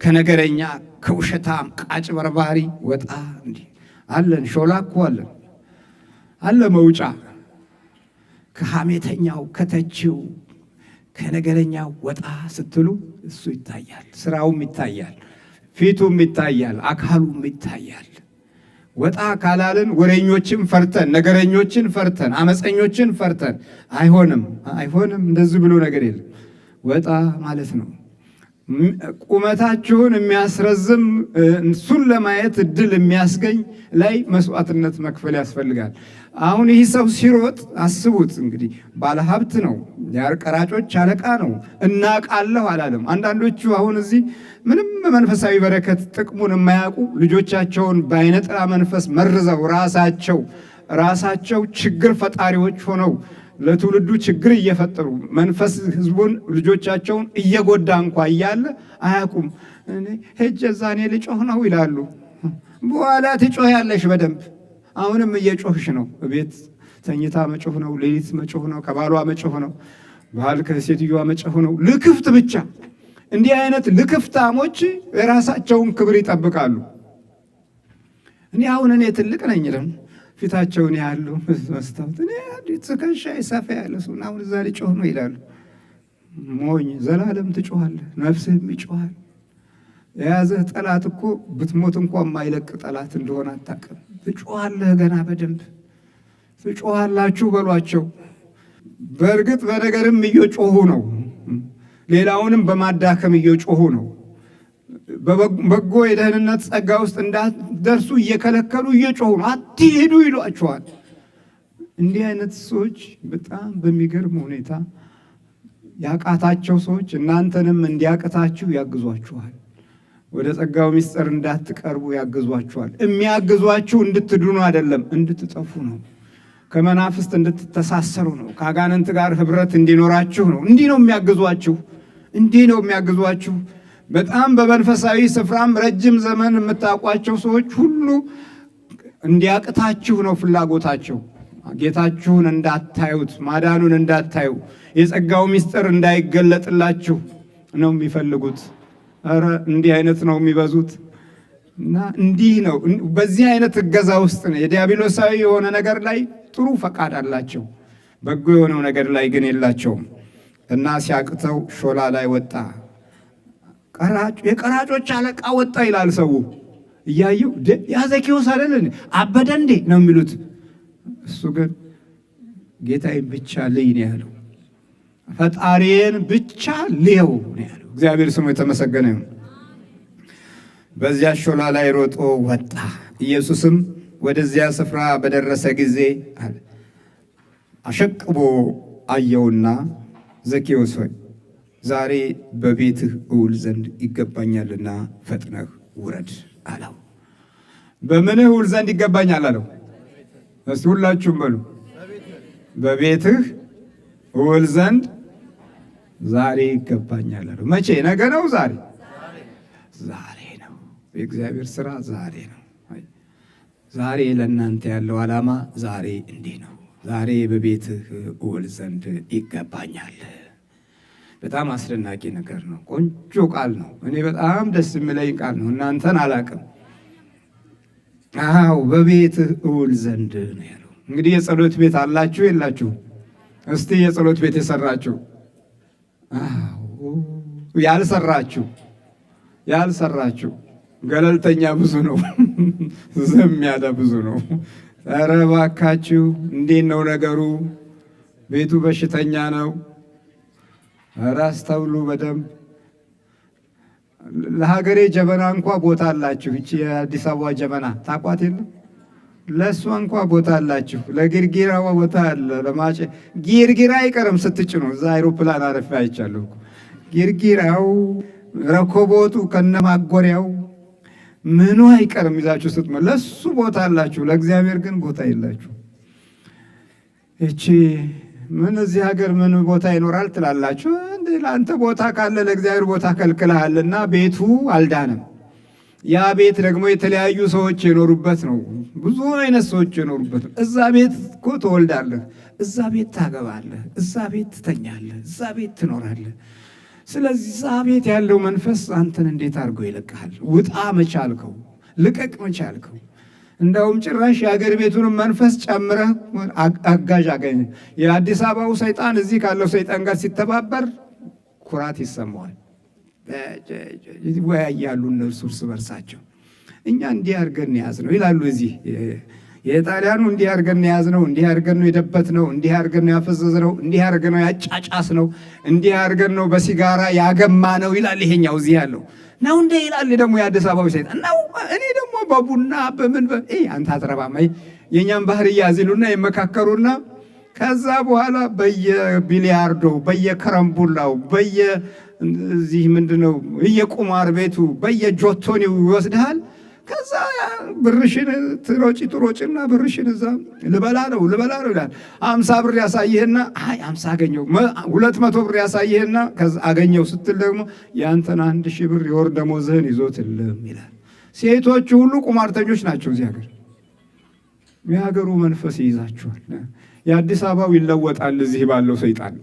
ከነገረኛ፣ ከውሸታም፣ ከአጭበርባሪ ወጣ። እንዲህ አለን። ሾላ እኮ አለ መውጫ። ከሐሜተኛው፣ ከተቺው፣ ከነገረኛው ወጣ ስትሉ እሱ ይታያል፣ ስራውም ይታያል። ፊቱም ይታያል፣ አካሉም ይታያል። ወጣ ካላልን ወሬኞችን ፈርተን፣ ነገረኞችን ፈርተን፣ አመፀኞችን ፈርተን አይሆንም፣ እንደዚህ ብሎ ነገር የለም። ወጣ ማለት ነው። ቁመታችሁን የሚያስረዝም እሱን ለማየት እድል የሚያስገኝ ላይ መስዋዕትነት መክፈል ያስፈልጋል። አሁን ይህ ሰው ሲሮጥ አስቡት እንግዲህ ባለሀብት ነው፣ የቀራጮች አለቃ ነው። እናቃለሁ አላለም። አንዳንዶቹ አሁን እዚህ ምንም መንፈሳዊ በረከት ጥቅሙን የማያውቁ ልጆቻቸውን በአይነጥላ መንፈስ መርዘው ራሳቸው ችግር ፈጣሪዎች ሆነው ለትውልዱ ችግር እየፈጠሩ መንፈስ ህዝቡን ልጆቻቸውን እየጎዳ እንኳ እያለ አያውቁም። ሄጄ እዛ እኔ ልጮህ ነው ይላሉ። በኋላ ትጮህ ያለሽ በደንብ አሁንም እየጮህሽ ነው። ቤት ተኝታ መጮህ ነው፣ ሌሊት መጮህ ነው፣ ከባሏ መጮህ ነው፣ ባል ከሴትዮዋ መጮህ ነው። ልክፍት ብቻ። እንዲህ አይነት ልክፍታሞች የራሳቸውን ክብር ይጠብቃሉ። አሁን እኔ ትልቅ ነኝ ለም ፊታቸውን ያሉ መስታወት ትከሻ ሰፋ ያለ ሰው አሁን እዛ ልጮህ ነው ይላሉ። ሞኝ ዘላለም ትጮኻለህ፣ ነፍስህም ይጮኻል። የያዘህ ጠላት እኮ ብትሞት እንኳን የማይለቅ ጠላት እንደሆነ አታውቅም። ትጮኻለህ፣ ገና በደንብ ትጮኻላችሁ በሏቸው። በእርግጥ በነገርም እየጮሁ ነው፣ ሌላውንም በማዳከም እየጮሁ ነው። በበጎ የደህንነት ጸጋ ውስጥ እንዳትደርሱ እየከለከሉ እየጮሁ ነው። አትሄዱ ይሏችኋል። እንዲህ አይነት ሰዎች በጣም በሚገርም ሁኔታ ያቃታቸው ሰዎች እናንተንም እንዲያቅታችሁ ያግዟችኋል። ወደ ጸጋው ምስጢር እንዳትቀርቡ ያግዟችኋል። የሚያግዟችሁ እንድትድኑ አይደለም፣ እንድትጠፉ ነው። ከመናፍስት እንድትተሳሰሩ ነው። ከአጋንንት ጋር ህብረት እንዲኖራችሁ ነው። እንዲህ ነው የሚያግዟችሁ። በጣም በመንፈሳዊ ስፍራም ረጅም ዘመን የምታውቋቸው ሰዎች ሁሉ እንዲያቅታችሁ ነው ፍላጎታቸው። ጌታችሁን እንዳታዩት፣ ማዳኑን እንዳታዩ፣ የጸጋው ምስጢር እንዳይገለጥላችሁ ነው የሚፈልጉት። ኧረ እንዲህ አይነት ነው የሚበዙት። እና እንዲህ ነው። በዚህ አይነት እገዛ ውስጥ ነው የዲያብሎሳዊ የሆነ ነገር ላይ ጥሩ ፈቃድ አላቸው፣ በጎ የሆነው ነገር ላይ ግን የላቸውም። እና ሲያቅተው ሾላ ላይ ወጣ። የቀራጮች አለቃ ወጣ ይላል ሰው እያየው። ያ ዘኬዎስ አይደል አበደ እንዴ ነው የሚሉት። እሱ ግን ጌታዬን ብቻ ልይ ነው ያለው። ፈጣሪዬን ብቻ ልየው ነው ያለው። እግዚአብሔር ስሙ የተመሰገነ ይሁን። በዚያ ሾላ ላይ ሮጦ ወጣ። ኢየሱስም ወደዚያ ስፍራ በደረሰ ጊዜ አሸቅቦ አየውና ዘኬዎስ ሆይ ዛሬ በቤትህ እውል ዘንድ ይገባኛልና ፈጥነህ ውረድ አለው። በምንህ እውል ዘንድ ይገባኛል አለው? እስቲ ሁላችሁም በሉ። በቤትህ እውል ዘንድ ዛሬ ይገባኛል አለው። መቼ? ነገ ነው? ዛሬ ነው። የእግዚአብሔር ስራ ዛሬ ነው። ዛሬ ለእናንተ ያለው ዓላማ ዛሬ እንዲህ ነው። ዛሬ በቤትህ እውል ዘንድ ይገባኛል። በጣም አስደናቂ ነገር ነው። ቆንጆ ቃል ነው። እኔ በጣም ደስ የሚለኝ ቃል ነው። እናንተን አላቅም። አዎ በቤትህ እውል ዘንድ ነው ያለው። እንግዲህ የጸሎት ቤት አላችሁ የላችሁ? እስቲ የጸሎት ቤት የሰራችሁ፣ ያልሰራችሁ ገለልተኛ ብዙ ነው፣ ዝም ያለ ብዙ ነው። ኧረ እባካችሁ እንዴት ነው ነገሩ? ቤቱ በሽተኛ ነው። ኧረ አስተውሉ በደንብ። ለሀገሬ ጀበና እንኳ ቦታ አላችሁ። እቺ የአዲስ አበባ ጀበና ታቋት የለም? ለእሷ እንኳ ቦታ አላችሁ። ለጊርጊራዋ ቦታ አለ። ለማጨ ጊርጊራ አይቀርም ስትጭኑ። እዛ አይሮፕላን አረፍ አይቻለሁ። ጊርጊራው ረኮቦቱ ከነማጎሪያው ምኑ አይቀርም ይዛችሁ ስትመ ለሱ ቦታ አላችሁ። ለእግዚአብሔር ግን ቦታ የላችሁ። እቺ ምን እዚህ ሀገር ምን ቦታ ይኖራል ትላላችሁ? እንዴ ለአንተ ቦታ ካለ ለእግዚአብሔር ቦታ ከልክልሃልና ቤቱ አልዳንም። ያ ቤት ደግሞ የተለያዩ ሰዎች የኖሩበት ነው። ብዙ አይነት ሰዎች የኖሩበት ነው። እዛ ቤት እኮ ትወልዳለህ፣ እዛ ቤት ታገባለህ፣ እዛ ቤት ትተኛለህ፣ እዛ ቤት ትኖራለህ። ስለዚህ እዛ ቤት ያለው መንፈስ አንተን እንዴት አድርጎ ይለቅሃል? ውጣ መቻልከው፣ ልቀቅ መቻልከው። እንደውም ጭራሽ የአገር ቤቱንም መንፈስ ጨምረህ አጋዥ አገኘ። የአዲስ አበባው ሰይጣን እዚህ ካለው ሰይጣን ጋር ሲተባበር ኩራት ይሰማዋል። ይወያያሉ እነርሱ እርስ በርሳቸው። እኛ እንዲህ አድርገን ያዝነው ይላሉ። እዚህ የጣሊያኑ እንዲህ አድርገን ያዝነው፣ እንዲህ አድርገን ነው የደበትነው፣ እንዲህ አድርገን ነው ያፈዘዝነው፣ እንዲህ አድርገን ነው ያጫጫስነው፣ እንዲህ አድርገን ነው በሲጋራ ያገማነው ይላል ይሄኛው እዚህ ያለው ነው እንደ ይላል ደግሞ የአዲስ አበባው ሰይጣን ነው። እኔ ደግሞ በቡና በምን አንተ አትረባም የእኛም ባህር እያዝሉና የመካከሩና ከዛ በኋላ በየቢሊያርዶ በየከረምቡላው በየዚህ ምንድነው እየቁማር ቤቱ በየጆቶኒው ይወስድሃል። ከዛ ብርሽን ትሮጭና ብርሽን እዛ ልበላ ነው ይላል። 50 ብር ያሳይህና 50 አገኘው፣ 200 ብር ያሳይህና ከዛ አገኘው ስትል ደግሞ ያንተን 1000 ብር የወር ደመወዝህን ይዞትልም ይላል። ሴቶቹ ሁሉ ቁማርተኞች ናቸው እዚህ ሀገር። የሀገሩ መንፈስ ይይዛቸዋል። የአዲስ አበባው ይለወጣል እዚህ ባለው ሰይጣን።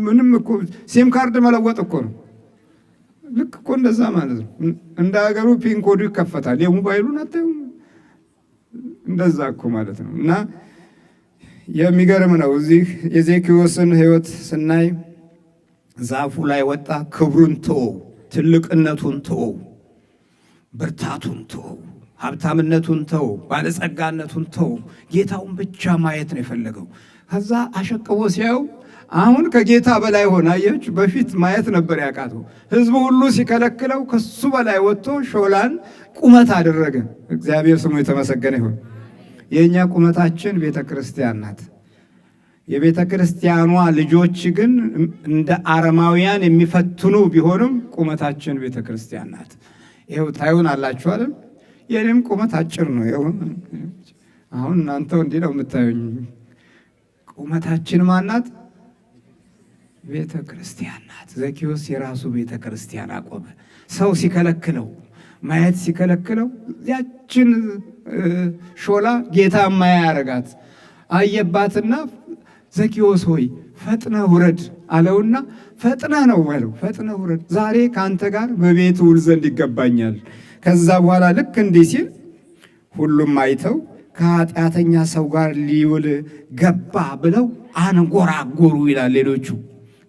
ምንም እኮ ሲም ካርድ መለወጥ እኮ ነው። ልክ እኮ እንደዛ ማለት ነው። እንደ ሀገሩ ፒን ኮዱ ይከፈታል። የሞባይሉን አታዩም? እንደዛ እኮ ማለት ነው። እና የሚገርም ነው። እዚህ የዘኬዎስን ሕይወት ስናይ ዛፉ ላይ ወጣ፣ ክብሩን ተወው፣ ትልቅነቱን ተወው፣ ብርታቱን ተወው፣ ሀብታምነቱን ተወው፣ ባለጸጋነቱን ተወው። ጌታውን ብቻ ማየት ነው የፈለገው። ከዛ አሸቅቦ ሲያየው አሁን ከጌታ በላይ ሆነ። አያችሁ፣ በፊት ማየት ነበር ያቃተው። ህዝቡ ሁሉ ሲከለክለው ከሱ በላይ ወጥቶ ሾላን ቁመት አደረገ። እግዚአብሔር ስሙ የተመሰገነ ይሁን። የእኛ ቁመታችን ቤተ ክርስቲያን ናት። የቤተ ክርስቲያኗ ልጆች ግን እንደ አረማውያን የሚፈትኑ ቢሆንም ቁመታችን ቤተ ክርስቲያን ናት። ይኸው ታዩን አላችሁ አይደል? የኔም ቁመት አጭር ነው። ይኸው አሁን እናንተ እንዲህ ነው የምታዩኝ። ቁመታችን ማናት? ቤተ ክርስቲያን ናት። ዘኬዎስ የራሱ ቤተ ክርስቲያን አቆመ። ሰው ሲከለክለው፣ ማየት ሲከለክለው ያችን ሾላ ጌታ ማያ ያረጋት አየባትና ዘኬዎስ ሆይ ፈጥነህ ውረድ አለውና ፈጥነህ ነው ያለው። ፈጥነህ ውረድ፣ ዛሬ ከአንተ ጋር በቤት ውል ዘንድ ይገባኛል። ከዛ በኋላ ልክ እንዲህ ሲል ሁሉም አይተው ከኃጢአተኛ ሰው ጋር ሊውል ገባ ብለው አንጎራጎሩ ይላል። ሌሎቹ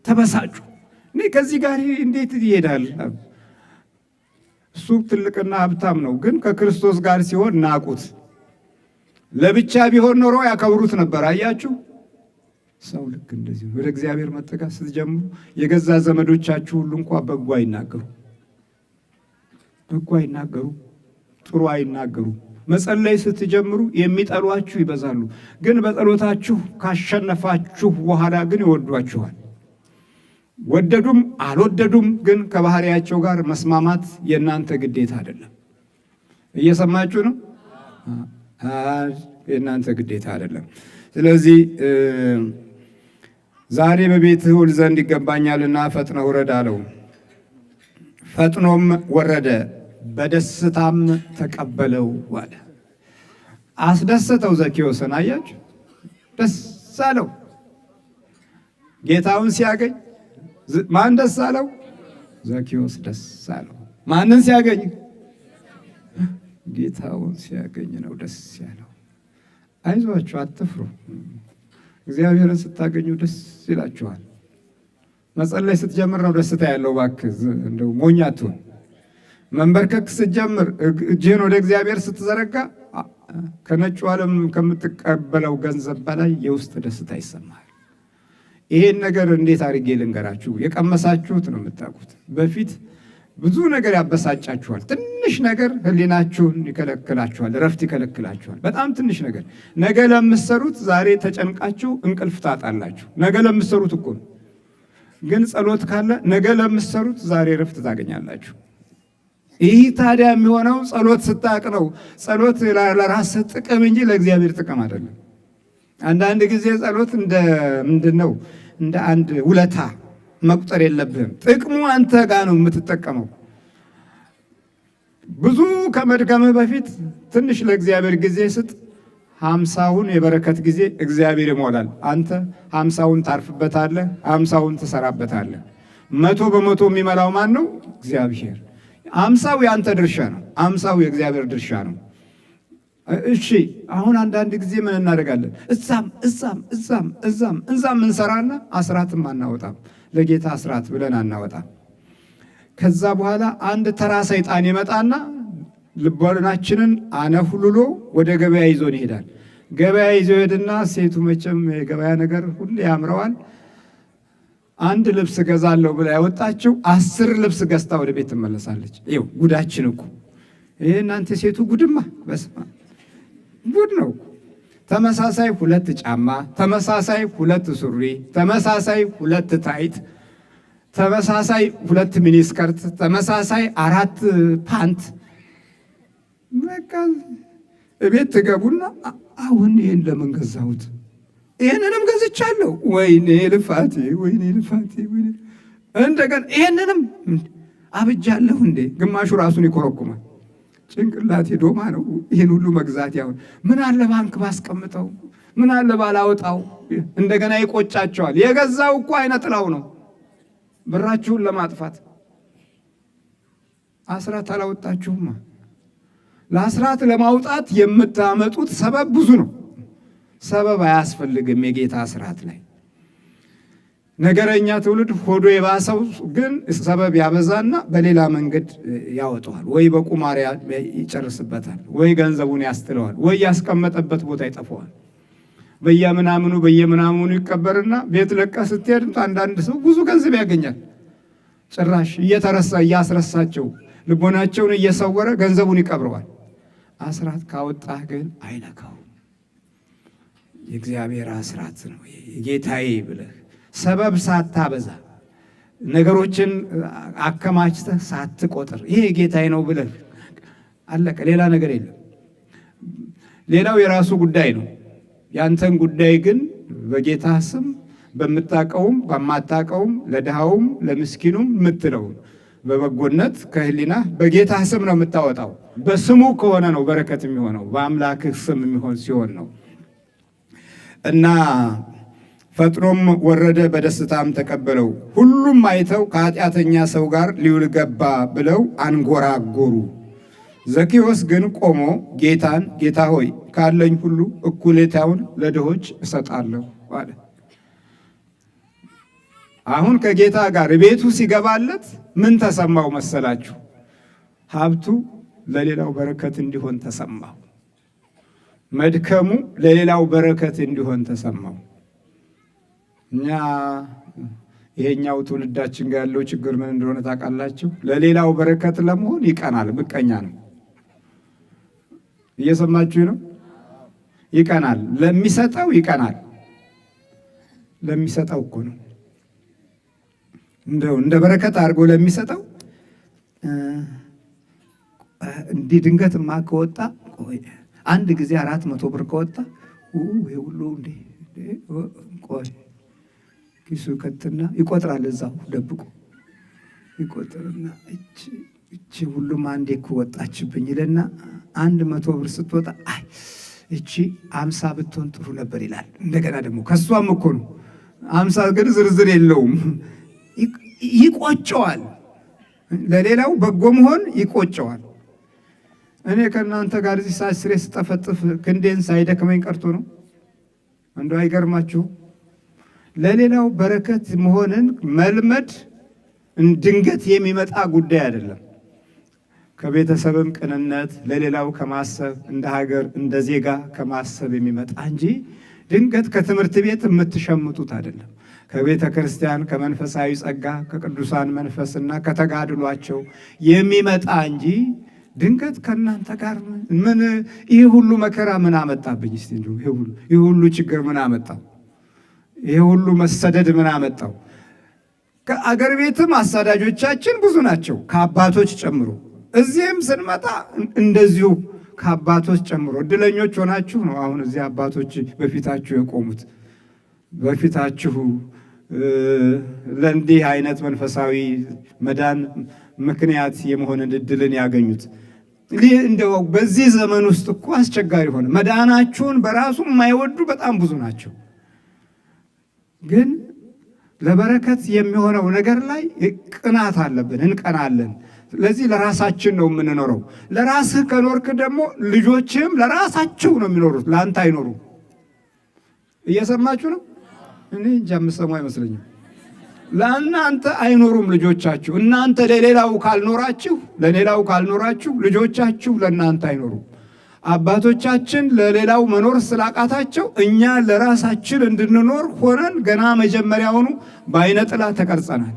ተበሳጩ። እኔ ከዚህ ጋር እንዴት ይሄዳል? እሱ ትልቅና ሀብታም ነው፣ ግን ከክርስቶስ ጋር ሲሆን ናቁት። ለብቻ ቢሆን ኖሮ ያከብሩት ነበር። አያችሁ፣ ሰው ልክ እንደዚህ ወደ እግዚአብሔር መጠጋት ስትጀምሩ የገዛ ዘመዶቻችሁ ሁሉ እንኳ በጎ አይናገሩ፣ ጥሩ አይናገሩ። መጸለይ ስትጀምሩ የሚጠሏችሁ ይበዛሉ፣ ግን በጸሎታችሁ ካሸነፋችሁ በኋላ ግን ይወዷችኋል። ወደዱም አልወደዱም ግን ከባህሪያቸው ጋር መስማማት የእናንተ ግዴታ አይደለም። እየሰማችሁ ነው? የእናንተ ግዴታ አይደለም። ስለዚህ ዛሬ በቤትህ ውል ዘንድ ይገባኛልና ፈጥነህ ውረድ አለው። ፈጥኖም ወረደ፣ በደስታም ተቀበለው አለ። አስደሰተው ዘኬዎስን። አያችሁ፣ ደስ አለው ጌታውን ሲያገኝ። ማን ደስ አለው? ዘኬዎስ ደስ አለው። ማንን ሲያገኝ? ጌታውን ሲያገኝ ነው ደስ ያለው። አይዟችሁ፣ አትፍሩ። እግዚአብሔርን ስታገኙ ደስ ይላችኋል። መጸለይ ስትጀምር ነው ደስታ ያለው። እባክህ እንደው ሞኝ አትሁን። መንበርከክ ስትጀምር፣ እጅህን ወደ እግዚአብሔር ስትዘረጋ ከነጩ ዓለም ከምትቀበለው ገንዘብ በላይ የውስጥ ደስታ ይሰማል። ይሄን ነገር እንዴት አድርጌ ልንገራችሁ? የቀመሳችሁት ነው የምታውቁት። በፊት ብዙ ነገር ያበሳጫችኋል። ትንሽ ነገር ሕሊናችሁን ይከለክላችኋል፣ እረፍት ይከለክላችኋል። በጣም ትንሽ ነገር ነገ ለምትሰሩት ዛሬ ተጨንቃችሁ እንቅልፍ ታጣላችሁ። ነገ ለምትሰሩት እኮ ነው። ግን ጸሎት ካለ ነገ ለምትሰሩት ዛሬ እረፍት ታገኛላችሁ። ይህ ታዲያ የሚሆነው ጸሎት ስታቅ ነው። ጸሎት ለራስህ ጥቅም እንጂ ለእግዚአብሔር ጥቅም አይደለም። አንዳንድ ጊዜ ጸሎት እንደ ምንድን ነው? እንደ አንድ ውለታ መቁጠር የለብህም። ጥቅሙ አንተ ጋር ነው የምትጠቀመው። ብዙ ከመድከምህ በፊት ትንሽ ለእግዚአብሔር ጊዜ ስጥ። 50ውን የበረከት ጊዜ እግዚአብሔር ይሞላል። አንተ 50ውን ታርፍበታለህ፣ 50ውን ትሰራበታለህ። 100 በመቶ የሚመላው ማን ነው? እግዚአብሔር። 50ው የአንተ ድርሻ ነው፣ 50ው የእግዚአብሔር ድርሻ ነው። እሺ አሁን አንዳንድ ጊዜ ምን እናደርጋለን? እዛም እንሰራና አስራትም አናወጣም። ለጌታ አስራት ብለን አናወጣም። ከዛ በኋላ አንድ ተራ ሰይጣን ይመጣና ልቦናችንን አነፍልሎ ወደ ገበያ ይዞን ይሄዳል። ገበያ ይዞ ሄድና ሴቱ መቼም የገበያ ነገር ሁሌ ያምረዋል። አንድ ልብስ ገዛለሁ ብላ ያወጣችው 10 ልብስ ገዝታ ወደ ቤት ትመለሳለች። ይኸው ጉዳችን እኮ ይሄ እናንተ ሴቱ ጉድማ በስመ አብ ጉድ ነው። ተመሳሳይ 2 ጫማ፣ ተመሳሳይ 2 ሱሪ፣ ተመሳሳይ 2 ታይት፣ ተመሳሳይ 2 ሚኒስከርት፣ ተመሳሳይ 4 ፓንት። በቃ እቤት ትገቡና አሁን ይሄን ለምን ገዛሁት? ይሄንንም ገዝቻለሁ። ወይኔ ልፋቴ፣ ወይኔ ልፋቴ፣ ወይኔ እንደገና ይሄንንም አብጃለሁ እንዴ! ግማሹ ራሱን ይኮረኩማል። ጭንቅላቴ ዶማ ነው። ይህን ሁሉ መግዛት ያሁን ምን አለ ባንክ ባስቀምጠው፣ ምን አለ ባላወጣው። እንደገና ይቆጫቸዋል። የገዛው እኮ አይነ ጥላው ነው። ብራችሁን ለማጥፋት አስራት አላወጣችሁማ። ለአስራት ለማውጣት የምታመጡት ሰበብ ብዙ ነው። ሰበብ አያስፈልግም የጌታ አስራት ላይ። ነገረኛ ትውልድ ሆዶ የባሰው ግን ሰበብ ያበዛና በሌላ መንገድ ያወጣዋል። ወይ በቁማር ይጨርስበታል፣ ወይ ገንዘቡን ያስጥለዋል፣ ወይ ያስቀመጠበት ቦታ ይጠፋዋል። በየምናምኑ ይቀበርና ቤት ለቃ ስትሄድ አንዳንድ ሰው ብዙ ገንዘብ ያገኛል። ጭራሽ እያስረሳቸው ልቦናቸውን እየሰወረ ገንዘቡን ይቀብረዋል። አስራት ካወጣህ ግን አይነካው። የእግዚአብሔር አስራት ነው የጌታዬ ብለህ ሰበብ ሳታበዛ ነገሮችን አከማችተህ ሳትቆጥር ይሄ ጌታዬ ነው ብለህ አለቀ። ሌላ ነገር የለም። ሌላው የራሱ ጉዳይ ነው። ያንተን ጉዳይ ግን በጌታ ስም በምታቀውም በማታቀውም ለድሃውም ለምስኪኑም የምትለው በበጎነት ከህሊና በጌታ ስም ነው የምታወጣው። በስሙ ከሆነ ነው በረከት የሚሆነው፣ በአምላክህ ስም የሚሆን ሲሆን ነው። እና ፈጥኖም ወረደ፣ በደስታም ተቀበለው። ሁሉም አይተው ከኃጢአተኛ ሰው ጋር ሊውል ገባ ብለው አንጎራጎሩ። ዘኬዎስ ግን ቆሞ ጌታን፣ ጌታ ሆይ ካለኝ ሁሉ እኩሌታውን ለድሆች እሰጣለሁ አለ። አሁን ከጌታ ጋር ቤቱ ሲገባለት ምን ተሰማው መሰላችሁ? ሀብቱ ለሌላው በረከት እንዲሆን ተሰማው። መድከሙ ለሌላው በረከት እንዲሆን ተሰማው። እኛ ይሄኛው ትውልዳችን ጋር ያለው ችግር ምን እንደሆነ ታውቃላችሁ? ለሌላው በረከት ለመሆን ይቀናል። ምቀኛ ነው። እየሰማችሁ ነው? ይቀናል። ለሚሰጠው ይቀናል። ለሚሰጠው እኮ ነው እንደ በረከት አድርጎ ለሚሰጠው። እንዲህ ድንገትማ ከወጣ አንድ ጊዜ 400 ብር ከወጣ ይሄ ሁሉ እንዴ ቆይ ኪሱ ከትና ይቆጥራል። እዛው ደብቆ ይቆጥርና እቺ ሁሉም አንዴ እኮ ወጣችብኝ ይለና 100 ብር ስትወጣ አይ እቺ 50 ብትሆን ጥሩ ነበር ይላል። እንደገና ደግሞ ከሷም እኮ ነው 50 ግን ዝርዝር የለውም። ይቆጨዋል። ለሌላው በጎ መሆን ይቆጨዋል። እኔ ከእናንተ ጋር እዚህ ሳስሬ ስጠፈጥፍ ክንዴን ሳይደክመኝ ቀርቶ ነው። እንደው አይገርማችሁ? ለሌላው በረከት መሆንን መልመድ ድንገት የሚመጣ ጉዳይ አይደለም። ከቤተሰብም ቅንነት ለሌላው ከማሰብ እንደ ሀገር እንደ ዜጋ ከማሰብ የሚመጣ እንጂ ድንገት ከትምህርት ቤት የምትሸምጡት አይደለም። ከቤተ ክርስቲያን ከመንፈሳዊ ጸጋ ከቅዱሳን መንፈስና ከተጋድሏቸው የሚመጣ እንጂ ድንገት ከእናንተ ጋር ምን ይህ ሁሉ መከራ ምን አመጣብኝ? እስቲ እንደው ይህ ሁሉ ችግር ምን አመጣው? ይህ ሁሉ መሰደድ ምን አመጣው? ከአገር ቤትም አሳዳጆቻችን ብዙ ናቸው፣ ከአባቶች ጨምሮ። እዚህም ስንመጣ እንደዚሁ ከአባቶች ጨምሮ። እድለኞች ሆናችሁ ነው አሁን እዚህ አባቶች በፊታችሁ የቆሙት። በፊታችሁ ለእንዲህ አይነት መንፈሳዊ መዳን ምክንያት የመሆንን እድልን ያገኙት። እንደው በዚህ ዘመን ውስጥ እኮ አስቸጋሪ ሆነ። መዳናችሁን በራሱ የማይወዱ በጣም ብዙ ናቸው። ግን ለበረከት የሚሆነው ነገር ላይ ቅናት አለብን፣ እንቀናለን። ስለዚህ ለራሳችን ነው የምንኖረው። ለራስህ ከኖርክ ደግሞ ልጆችህም ለራሳቸው ነው የሚኖሩት፣ ለአንተ አይኖሩም። እየሰማችሁ ነው? እኔ እንጃ የምሰሙ አይመስለኝም። ለእናንተ አይኖሩም ልጆቻችሁ። እናንተ ለሌላው ካልኖራችሁ ልጆቻችሁ ለእናንተ አይኖሩም። አባቶቻችን ለሌላው መኖር ስላቃታቸው እኛ ለራሳችን እንድንኖር ሆነን ገና መጀመሪያውኑ በዓይነ ጥላ ተቀርጸናል።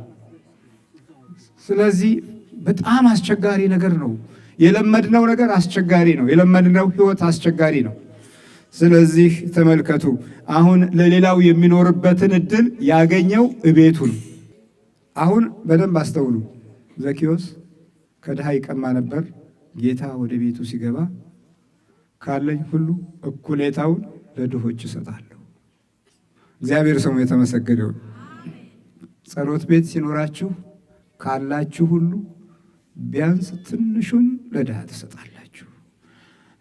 ስለዚህ በጣም አስቸጋሪ ነገር ነው። የለመድነው ነገር አስቸጋሪ ነው። የለመድነው ሕይወት አስቸጋሪ ነው። ስለዚህ ተመልከቱ፣ አሁን ለሌላው የሚኖርበትን እድል ያገኘው እቤቱ ነው። አሁን በደንብ አስተውሉ። ዘኬዎስ ከድሃ ይቀማ ነበር። ጌታ ወደ ቤቱ ሲገባ ካለኝ ሁሉ እኩሌታውን ለድሆች እሰጣለሁ። እግዚአብሔር ስሙ የተመሰገነ ይሁን። ጸሎት ቤት ሲኖራችሁ ካላችሁ ሁሉ ቢያንስ ትንሹን ለድሃ ትሰጣላችሁ።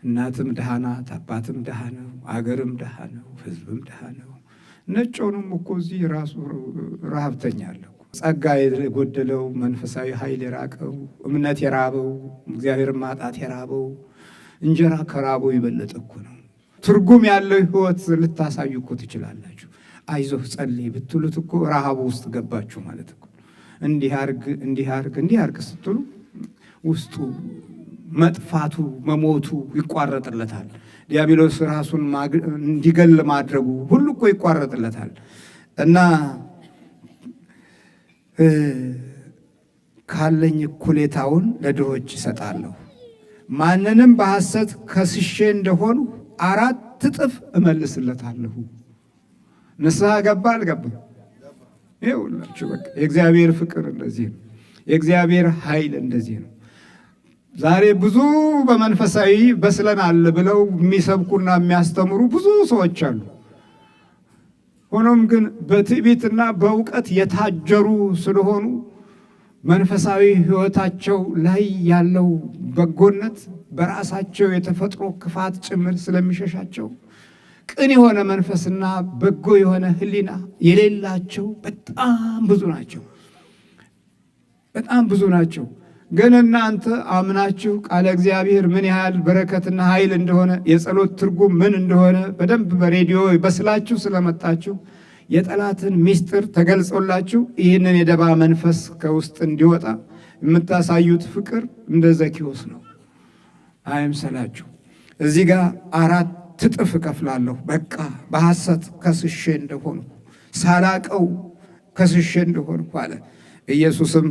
እናትም ድሃ ናት፣ አባትም ድሃ ነው፣ አገርም ድሃ ነው፣ ሕዝብም ድሃ ነው። ነጮንም እኮ እዚህ ራሱ ረሃብተኛ አለ። ጸጋ የጎደለው፣ መንፈሳዊ ኃይል የራቀው፣ እምነት የራበው፣ እግዚአብሔር ማጣት የራበው እንጀራ ከራበው የበለጠ እኮ ነው። ትርጉም ያለው ሕይወት ልታሳዩ እኮ ትችላላችሁ። አይዞህ ጸልይ ብትሉት እኮ ረሃቡ ውስጥ ገባችሁ ማለት እኮ። እንዲህ አርግ ስትሉ ውስጡ መጥፋቱ መሞቱ ይቋረጥለታል። ዲያብሎስ ራሱን እንዲገል ማድረጉ ሁሉ እኮ ይቋረጥለታል። እና ካለኝ እኩሌታውን ለድሆች እሰጣለሁ። ማንንም በሐሰት ከስሼ እንደሆኑ 4 እጥፍ እመልስለታለሁ። ንስሐ ገባ አልገባ? ይኸውላችሁ በቃ የእግዚአብሔር ፍቅር እንደዚህ ነው። የእግዚአብሔር ኃይል እንደዚህ ነው። ዛሬ ብዙ በመንፈሳዊ በስለናል ብለው የሚሰብኩና የሚያስተምሩ ብዙ ሰዎች አሉ። ሆኖም ግን በትዕቢትና በእውቀት የታጀሩ ስለሆኑ መንፈሳዊ ሕይወታቸው ላይ ያለው በጎነት በራሳቸው የተፈጥሮ ክፋት ጭምር ስለሚሸሻቸው ቅን የሆነ መንፈስና በጎ የሆነ ሕሊና የሌላቸው በጣም ብዙ ናቸው። ግን እናንተ አምናችሁ ቃለ እግዚአብሔር ምን ያህል በረከትና ኃይል እንደሆነ የጸሎት ትርጉም ምን እንደሆነ በደንብ በሬዲዮ በስላችሁ ስለመጣችሁ የጠላትን ምስጢር ተገልጾላችሁ ይህንን የደባ መንፈስ ከውስጥ እንዲወጣ የምታሳዩት ፍቅር እንደ ዘኬዎስ ነው። አይምሰላችሁ። እዚህ ጋር 4 እጥፍ እከፍላለሁ። በቃ በሐሰት ከስሼ እንደሆኑ ሳላቀው ከስሼ እንደሆኑ አለ። ኢየሱስም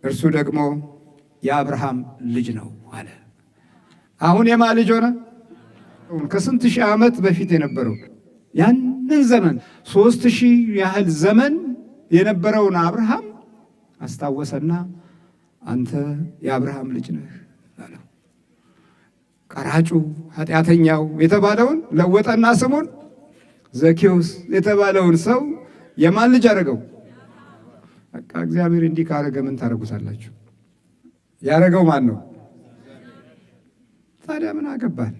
እርሱ ደግሞ የአብርሃም ልጅ ነው አለ። አሁን የማ ልጅ ሆነ? ከስንት ሺህ ዓመት በፊት የነበረው ያንን ዘመን 3000 ያህል ዘመን የነበረውን አብርሃም አስታወሰና አንተ የአብርሃም ልጅ ነህ አለው። ቀራጩ ኃጢአተኛው የተባለውን ለወጠና ስሙን ዘኬዎስ የተባለውን ሰው የማን ልጅ አደረገው? በቃ እግዚአብሔር እንዲህ ካረገ ምን ታረጉታላችሁ? ያረገው ማን ነው? ታዲያ ምን አገባን?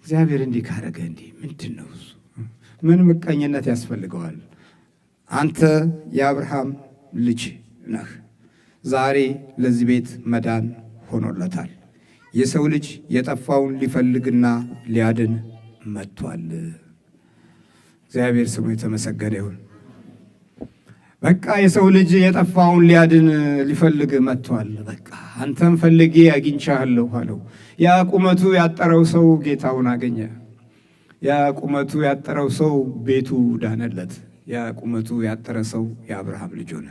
እግዚአብሔር እንዲህ ካረገ እንዲህ ምንድን ነው እሱ? ምን ምቀኝነት ያስፈልገዋል? አንተ የአብርሃም ልጅ ነህ። ዛሬ ለዚህ ቤት መዳን ሆኖለታል። የሰው ልጅ የጠፋውን ሊፈልግና ሊያድን መጥቷል። እግዚአብሔር ስሙ የተመሰገነ ይሁን። በቃ የሰው ልጅ የጠፋውን ሊያድን ሊፈልግ መጥቷል። በቃ አንተም ፈልጌ አግኝቻለሁ አለው። ያ ቁመቱ ያጠረው ሰው ጌታውን አገኘ። ያ ቁመቱ ያጠረው ሰው ቤቱ ዳነለት። ያ ቁመቱ ያጠረ ሰው የአብርሃም ልጅ ሆነ።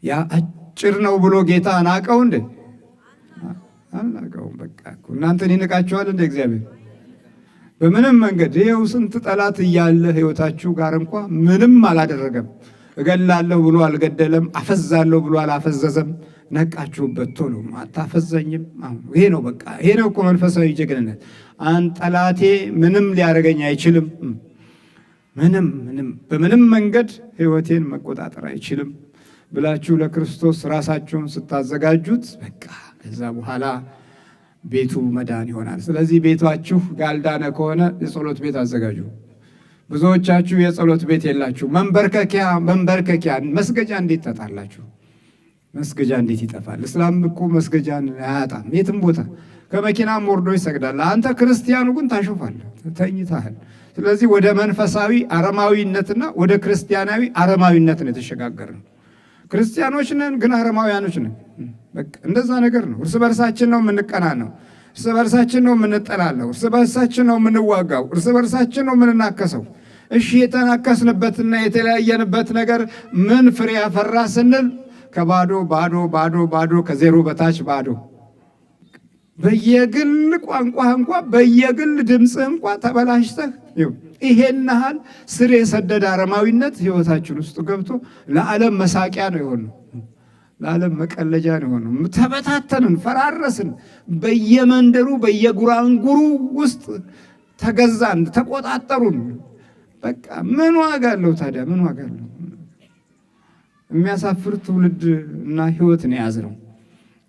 ያ አጭር ነው ብሎ ጌታ ናቀው እንዴ? አልናቀውም። በቃ እናንተን ይንቃችኋል እንደ እግዚአብሔር በምንም መንገድ። ይኸው ስንት ጠላት እያለ ሕይወታችሁ ጋር እንኳ ምንም አላደረገም። እገላለሁ ብሎ አልገደለም፣ አፈዛለሁ ብሎ አላፈዘዘም። ነቃችሁበት ቶሎ። አታፈዘኝም። ይሄ ነው በቃ ይሄ ነው እኮ መንፈሳዊ ጀግንነት። ጠላቴ ምንም ሊያደርገኝ አይችልም። በምንም መንገድ ሕይወቴን መቆጣጠር አይችልም ብላችሁ ለክርስቶስ ራሳችሁን ስታዘጋጁት በቃ ከዛ በኋላ ቤቱ መዳን ይሆናል። ስለዚህ ቤታችሁ ያልዳነ ከሆነ የጸሎት ቤት አዘጋጁ። ብዙዎቻችሁ የጸሎት ቤት የላችሁ። መንበርከኪያ መስገጃ እንዴት ታጣላችሁ? መስገጃ እንዴት ይጠፋል? እስላም እኮ መስገጃን አያጣም። የትም ቦታ ከመኪናም ወርዶ ይሰግዳል። አንተ ክርስቲያኑ ግን ታሾፋለህ፣ ተኝተሃል። ስለዚህ ወደ መንፈሳዊ አረማዊነትና ወደ ክርስቲያናዊ አረማዊነት ነው የተሸጋገርነው። ክርስቲያኖች ነን ግን አረማውያኖች ነን። በቃ እንደዛ ነገር ነው። እርስ በርሳችን ነው የምንቀናነው፣ እርስ በርሳችን ነው የምንጠላለው፣ እርስ በርሳችን ነው የምንዋጋው፣ እርስ በርሳችን ነው የምንናከሰው። እሺ የተናከስንበትና የተለያየንበት ነገር ምን ፍሬ ያፈራ ስንል ከባዶ ባዶ ባዶ ባዶ ከዜሮ በታች ባዶ። በየግል ቋንቋህ እንኳ በየግል ድምፅህ እንኳ ተበላሽተህ ይሄን ያህል ስር የሰደደ አረማዊነት ህይወታችን ውስጥ ገብቶ ለዓለም መሳቂያ ነው የሆነው፣ ለዓለም መቀለጃ ነው የሆነው። ተበታተንን፣ ፈራረስን፣ በየመንደሩ በየጉራንጉሩ ውስጥ ተገዛን፣ ተቆጣጠሩን። በቃ ምን ዋጋ አለው ታዲያ? ምን ዋጋ አለው? የሚያሳፍር ትውልድ እና ህይወትን የያዝነው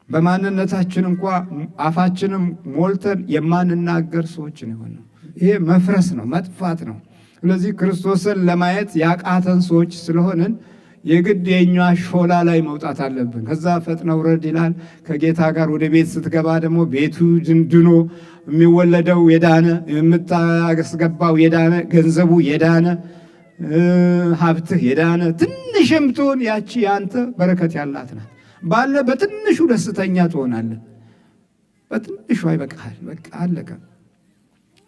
በማንነታችን እንኳ አፋችንም ሞልተን የማንናገር ሰዎች ነው የሆነው። ይሄ መፍረስ ነው፣ መጥፋት ነው። ስለዚህ ክርስቶስን ለማየት ያቃተን ሰዎች ስለሆንን የግድ የኛ ሾላ ላይ መውጣት አለብን። ከዛ ፈጥነው ውረድ ይላል። ከጌታ ጋር ወደ ቤት ስትገባ ደግሞ ቤቱ ድንድኖ የሚወለደው የዳነ የምታስገባው የዳነ ገንዘቡ የዳነ ሀብትህ የዳነ ትንሽም ትሆን ያቺ ያንተ በረከት ያላት ናት። ባለ በትንሹ ደስተኛ ትሆናለህ። በትንሹ አይበቃል። በቃ አለቀ።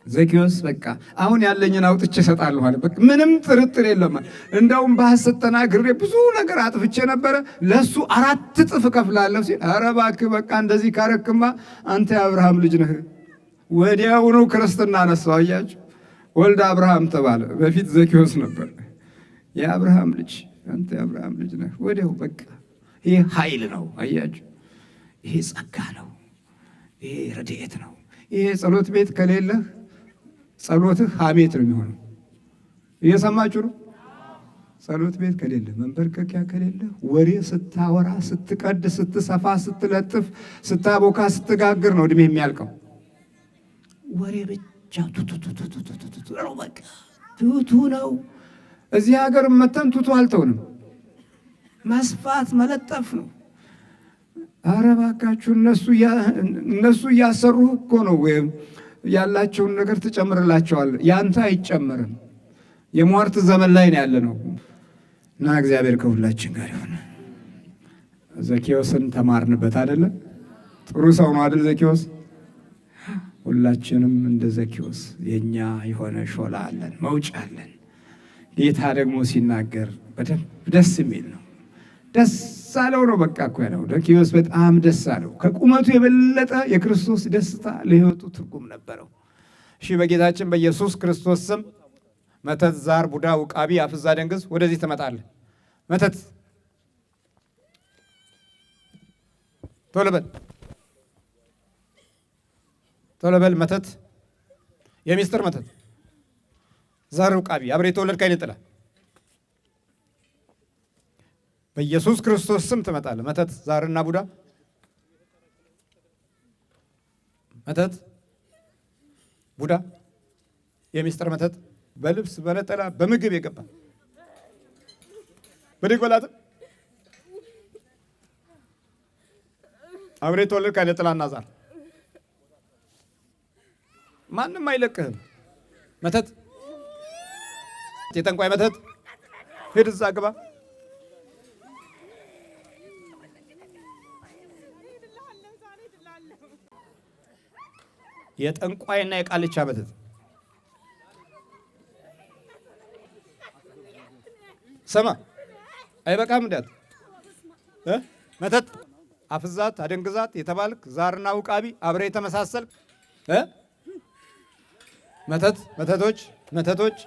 ዘኬዎስ በቃ አሁን ያለኝን አውጥቼ እሰጣለሁ አለ። በቃ ምንም ጥርጥር የለም። እንደውም በሐሰት ተናግሬ ብዙ ነገር አጥፍቼ ነበረ፣ ለሱ 4 እጥፍ እከፍላለሁ ሲል፣ ኧረ እባክህ በቃ እንደዚህ ካረክማ አንተ የአብርሃም ልጅ ነህ። ወዲያውኑ ክርስትና አነሳው። አያችሁ፣ ወልደ አብርሃም ተባለ። በፊት ዘኬዎስ ነበር። የአብርሃም ልጅ አንተ የአብርሃም ልጅ ነህ። ወዲያው በቃ ይሄ ኃይል ነው። አያችሁ፣ ይሄ ጸጋ ነው። ይሄ ረድኤት ነው። ይሄ ጸሎት ቤት ከሌለህ ጸሎትህ ሐሜት ነው የሚሆነው። እየሰማችሁ ነው? ጸሎት ቤት ከሌለ መንበርከኪያ ከሌለ ወሬ ስታወራ፣ ስትቀድ፣ ስትሰፋ፣ ስትለጥፍ፣ ስታቦካ፣ ስትጋግር ነው እድሜ የሚያልቀው። ወሬ ብቻ ቱቱቱቱቱቱቱ ነው። በቃ ቱቱ ነው። እዚህ ሀገር መተን ቱቱ አልተውንም። መስፋት መለጠፍ ነው። ኧረ እባካችሁ እነሱ እያሰሩ እኮ ነው። ወይም ያላቸውን ነገር ትጨምርላቸዋል፣ ያንተ አይጨመርም። የሟርት ዘመን ላይ ነው ያለ ነው እና እግዚአብሔር ከሁላችን ጋር ይሁን። ዘኬዎስን ተማርንበት አይደለ? ጥሩ ሰው ነው አይደል ዘኬዎስ? ሁላችንም እንደ ዘኬዎስ የኛ የሆነ ሾላ አለን፣ መውጫ አለን። ጌታ ደግሞ ሲናገር በደንብ ደስ የሚል ነው። ደስ አለው ነው በቃ እኮ ያለው። ዘኬዎስ በጣም ደስ አለው። ከቁመቱ የበለጠ የክርስቶስ ደስታ ለሕይወቱ ትርጉም ነበረው። እሺ፣ በጌታችን በኢየሱስ ክርስቶስ ስም መተት፣ ዛር፣ ቡዳ፣ ውቃቢ፣ አፍዛ፣ ደንግዝ ወደዚህ ትመጣለህ። መተት ቶሎ በል ቶሎ በል። መተት፣ የሚስጥር መተት፣ ዛር፣ ውቃቢ፣ አብሬ የተወለድክ አይነ ጥላ በኢየሱስ ክርስቶስ ስም ትመጣለህ። መተት፣ ዛርና ቡዳ፣ መተት፣ ቡዳ፣ የሚስጥር መተት፣ በልብስ በነጠላ በምግብ የገባ ብድግ በላትም አብሬ የተወለድክ አይነ ጥላና ዛር ማንም አይለቅህም። መተት፣ የጠንቋይ መተት፣ ሂድ እዛ ግባ። የጠንቋይና የቃልቻ መተት ሰማ አይበቃም። እንዳት መተት፣ አፍዛት፣ አደንግዛት የተባልክ ዛርና ውቃቢ አብረ የተመሳሰል መተት፣ መተቶች፣ መተቶች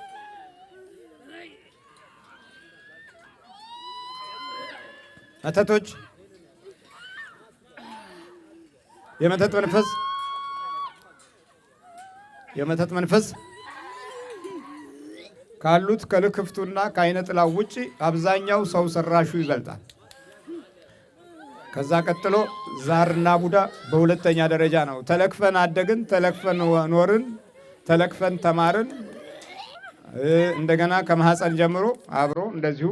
መተቶች የመተት መንፈስ የመተት መንፈስ ካሉት ከልክፍቱና ከአይነ ጥላው ውጪ አብዛኛው ሰው ሰራሹ ይበልጣል። ከዛ ቀጥሎ ዛርና ቡዳ በሁለተኛ ደረጃ ነው። ተለክፈን አደግን፣ ተለክፈን ኖርን፣ ተለክፈን ተማርን። እንደገና ከማህፀን ጀምሮ አብሮ እንደዚሁ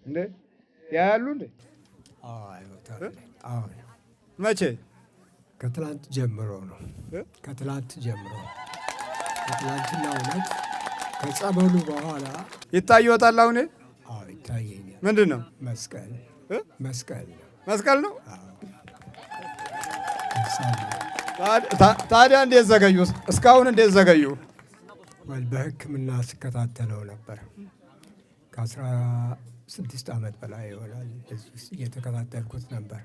እንዴ ያያሉ እንዴ? አዎ መቼ? ከትላንት ጀምሮ ነው። ከትላንት ጀምሮ ከትላንትና እውነት ከጸበሉ በኋላ ይታየዎታል? አሁን አዎ ይታየኛል። ምንድን ነው? መስቀል መስቀል መስቀል ነው። ታዲያ እንዴት ዘገዩ? እስካሁን እንዴት ዘገዩ? በሕክምና ስከታተለው ነበር። ከ16 ዓመት በላይ ይሆናል እየተከታተልኩት ነበር።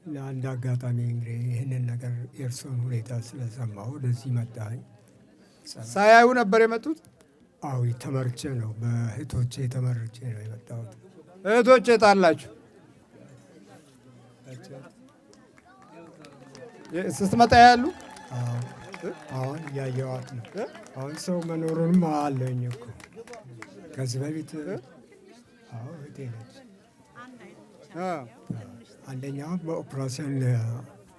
ለአንድ አጋጣሚ እንግዲህ ይህንን ነገር የእርሶን ሁኔታ ስለሰማሁ ወደዚህ መጣኝ። ሳያዩ ነበር የመጡት? አዎ ተመርቼ ነው፣ በእህቶቼ ተመርቼ ነው የመጣሁት። እህቶቼ ታላችሁ? ስትመጣ ያሉ? አሁን እያየኋት ነው። አሁን ሰው መኖሩንም አለኝ እኮ ከዚህ በፊት። አዎ እህቴ ነች። አንደኛው በኦፕራሲዮን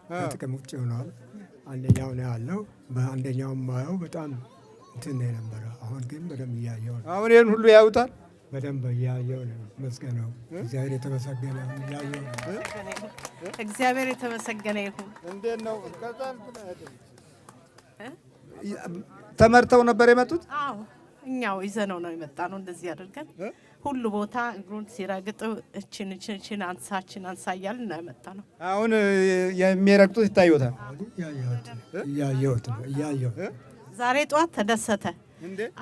ከጥቅም ውጭ ሆኗል። አንደኛው ነው ያለው። በአንደኛው ማየው በጣም እንትን የነበረ፣ አሁን ግን በደንብ እያየው ነው። አሁን ይህን ሁሉ ያዩታል? በደንብ እያየው ነው። መስገነው እግዚአብሔር የተመሰገነ እያየው ነው። እግዚአብሔር የተመሰገነ ይሁን። እንዴት ነው? ተመርተው ነበር የመጡት? አዎ እኛው ይዘነው ነው የመጣ ነው። እንደዚህ አድርገን ሁሉ ቦታ እግሩን ሲረግጥ እችን አንሳ እያልን ነው የመጣ ነው። አሁን የሚረግጡት ይታዩታል? እያየሁት ነው። ዛሬ ጠዋት ተደሰተ።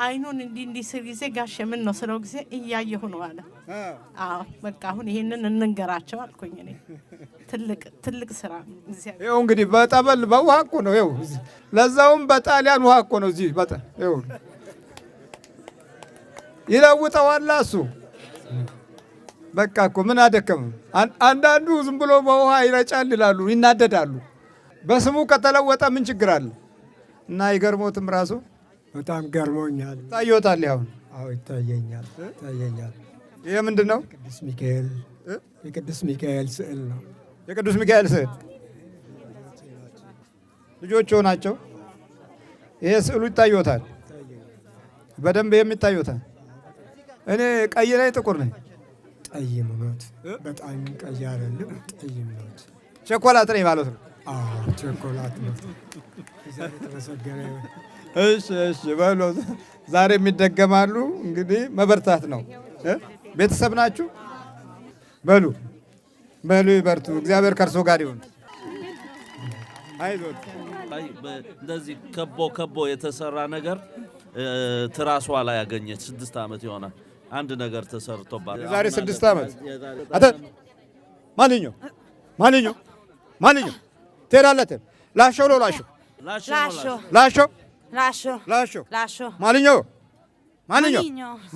አይኑን እንዲህ ስል ጊዜ ጋሽ ምን ነው ስለው ጊዜ እያየሁ ነው አለ። አዎ በቃ አሁን ይሄንን እንንገራቸው አልኩኝ እኔ። ትልቅ ስራ ነው። ይኸው እንግዲህ በጠበል በውሃ እኮ ነው። ይኸው ለዛውም በጣሊያን ውሃ እኮ ነው። እዚህ ይኸው ይለውጠዋል እሱ። በቃ እኮ ምን አደከም። አንዳንዱ ዝም ብሎ በውሃ ይረጫል ይላሉ፣ ይናደዳሉ። በስሙ ከተለወጠ ምን ችግር አለ? እና ይገርሞትም ራሱ በጣም ገርሞኛል። ታየዎታል? አሁን አዎ ይታየኛል። ይሄ ምንድን ነው? ቅዱስ ሚካኤል፣ የቅዱስ ሚካኤል ስዕል ነው። የቅዱስ ሚካኤል ስዕል ልጆቹ ናቸው። ይሄ ስዕሉ ይታየዎታል? በደንብ የሚታየዎታል? እኔ ቀይ ላይ ጥቁር ነኝ። ጠይም ኖት፣ በጣም ቀይ አይደለም፣ ጠይም ኖት። ቸኮላት ነኝ ማለት ነው። ቸኮላት ነው። እግዚአብሔር የተመሰገነ ይሁን። እሺ እሺ በሉ ዛሬ የሚደገማሉ። እንግዲህ መበርታት ነው። ቤተሰብ ናችሁ። በሉ በሉ ይበርቱ። እግዚአብሔር ከእርሶ ጋር ይሁን። አይዞት። እንደዚህ ከቦ የተሰራ ነገር ትራሷ ላይ ያገኘች 6 ዓመት ይሆናል። አንድ ነገር ተሰርቶባት የዛሬ 6 ዓመት አተ ማንኛው ትሄዳለህ? ላሾ ነው ላሾ Lascio, ላሾ lascio, ላሾ lascio. ማንኛው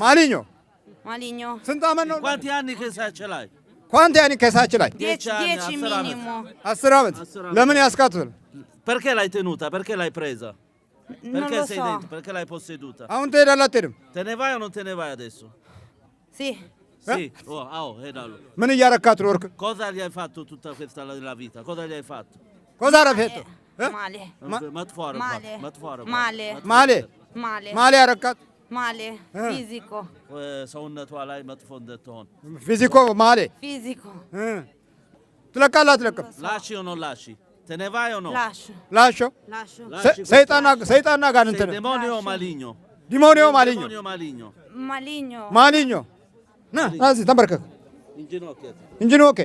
Maligno. ስንት ዓመት ነው? Quanti anni che sa ce l'hai? ኳንት ያኒ ከሳች ላይ 10 10 minimo. 10 ዓመት ለምን ያስካትል? Perché l'hai tenuta? Perché l'hai presa? Non Perché lo sei so. dentro? Perché l'hai posseduta? አሁን ትሄዳለህ አትሄድም? Te ne vai o non te ne vai adesso? Sì. Sì. Edalo. ምን እያረካት ኖርክ? Cosa gli hai fatto tutta questa la vita? Cosa gli hai fatto? ኮዛ ረፈቶ Male. Matforo. Male. Matforo. Male. ማሌ ማሌ ያረካት Male. Fisico. ሰውነቷ ላይ መጥፎ እንደትሆን ፊዚኮ ማሌ Fisico. ትለቃለህ አትለቅም? lasci o non lasci? Te ne vai o no? Lascio. ላሾ Lascio. ሰይጣና ጋር Sei እንትን demonio o maligno? ዲሞኒዮ ማሊኞ Demonio o maligno? Maligno. ማሊኞ ና እዚህ ተንበርከክ Inginocchiati. እንጂ ነው። ኦኬ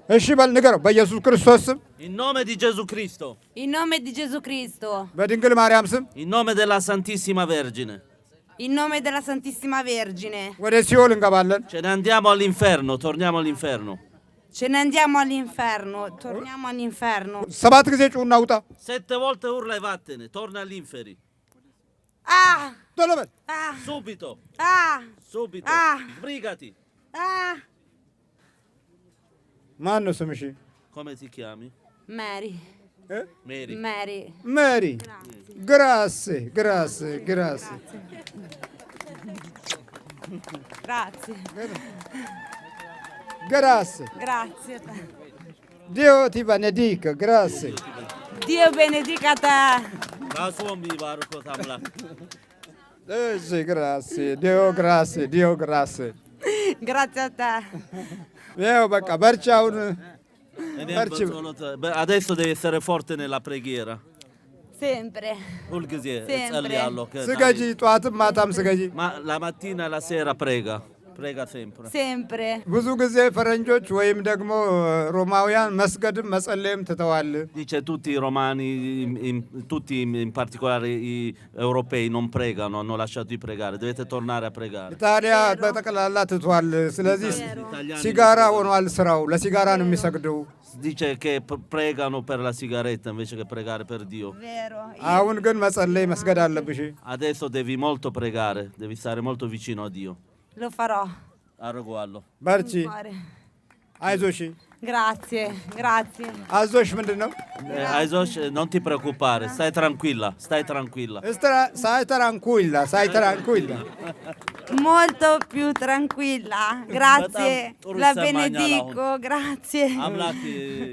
እሺ በል ንገረው። በኢየሱስ ክርስቶስ ስም፣ In nome di Gesù Cristo, In nome di Gesù Cristo. በድንግል ማርያም ስም in nome della Santissima Vergine, In nome della Santissima Vergine. ወደ ሲኦል እንገባለን። ce ne andiamo all'inferno, torniamo all'inferno. Ce ne andiamo all'inferno. Torniamo all'inferno. 7 ጊዜ ጩኸና ውጣ። 7 volte urla e vattene, torna all'inferi. Ah! ቶሎ በል Ah! Subito, Ah! subito. Ah. Sbrigati. Ah! ማን ነው ስምሽ? Come ti chiami? Mary. Mary. Mary. ሜሪ ግራሴ ግራሴ ግራሴ Grazie. ግራሴ Grazie. ዲዮ ቲ ቤኔዲካ ግራሴ Dio benedica te. Lasciami barco tamla. እሺ ግራሴ ዲዮ ግራሴ ዲዮ ግራሴ Grazie a te. ያው በቃ በርቺ። አሁን Merci. Adesso devi essere forte nella preghiera. Sempre. ሁልጊዜ Sempre. እጸልያለሁ። ስገጂ፣ ጠዋትም ማታም ስገጂ። Ma la mattina e la sera prega. Prega sempre. Sempre. ብዙ ጊዜ ፈረንጆች ወይም ደግሞ ሮማውያን መስገድም መጸለይም ትተዋል። Dice tutti i romani, tutti in particolare i europei non pregano, hanno lasciato di pregare, dovete tornare a pregare. ኢጣሊያ በጠቅላላ ትቷል። ስለዚህ ሲጋራ ሆኗል ስራው። ለሲጋራ ነው የሚሰግደው። Dice che pregano per la sigaretta invece che pregare per Dio. Vero. አሁን ግን መጸለይ መስገድ አለብሽ። Adesso devi molto pregare, devi stare molto vicino a Dio. Lo farò. Arroguallo. በርቺ፣ Fare. አይዞሽ። Grazie. Grazie. አዞሽ ምንድን ነው? Aizosh, non ti preoccupare, stai tranquilla, stai tranquilla. ሳይተራንኩይላ Molto più tranquilla. Grazie. Betam La ጥሩ benedico. Grazie. አምላክ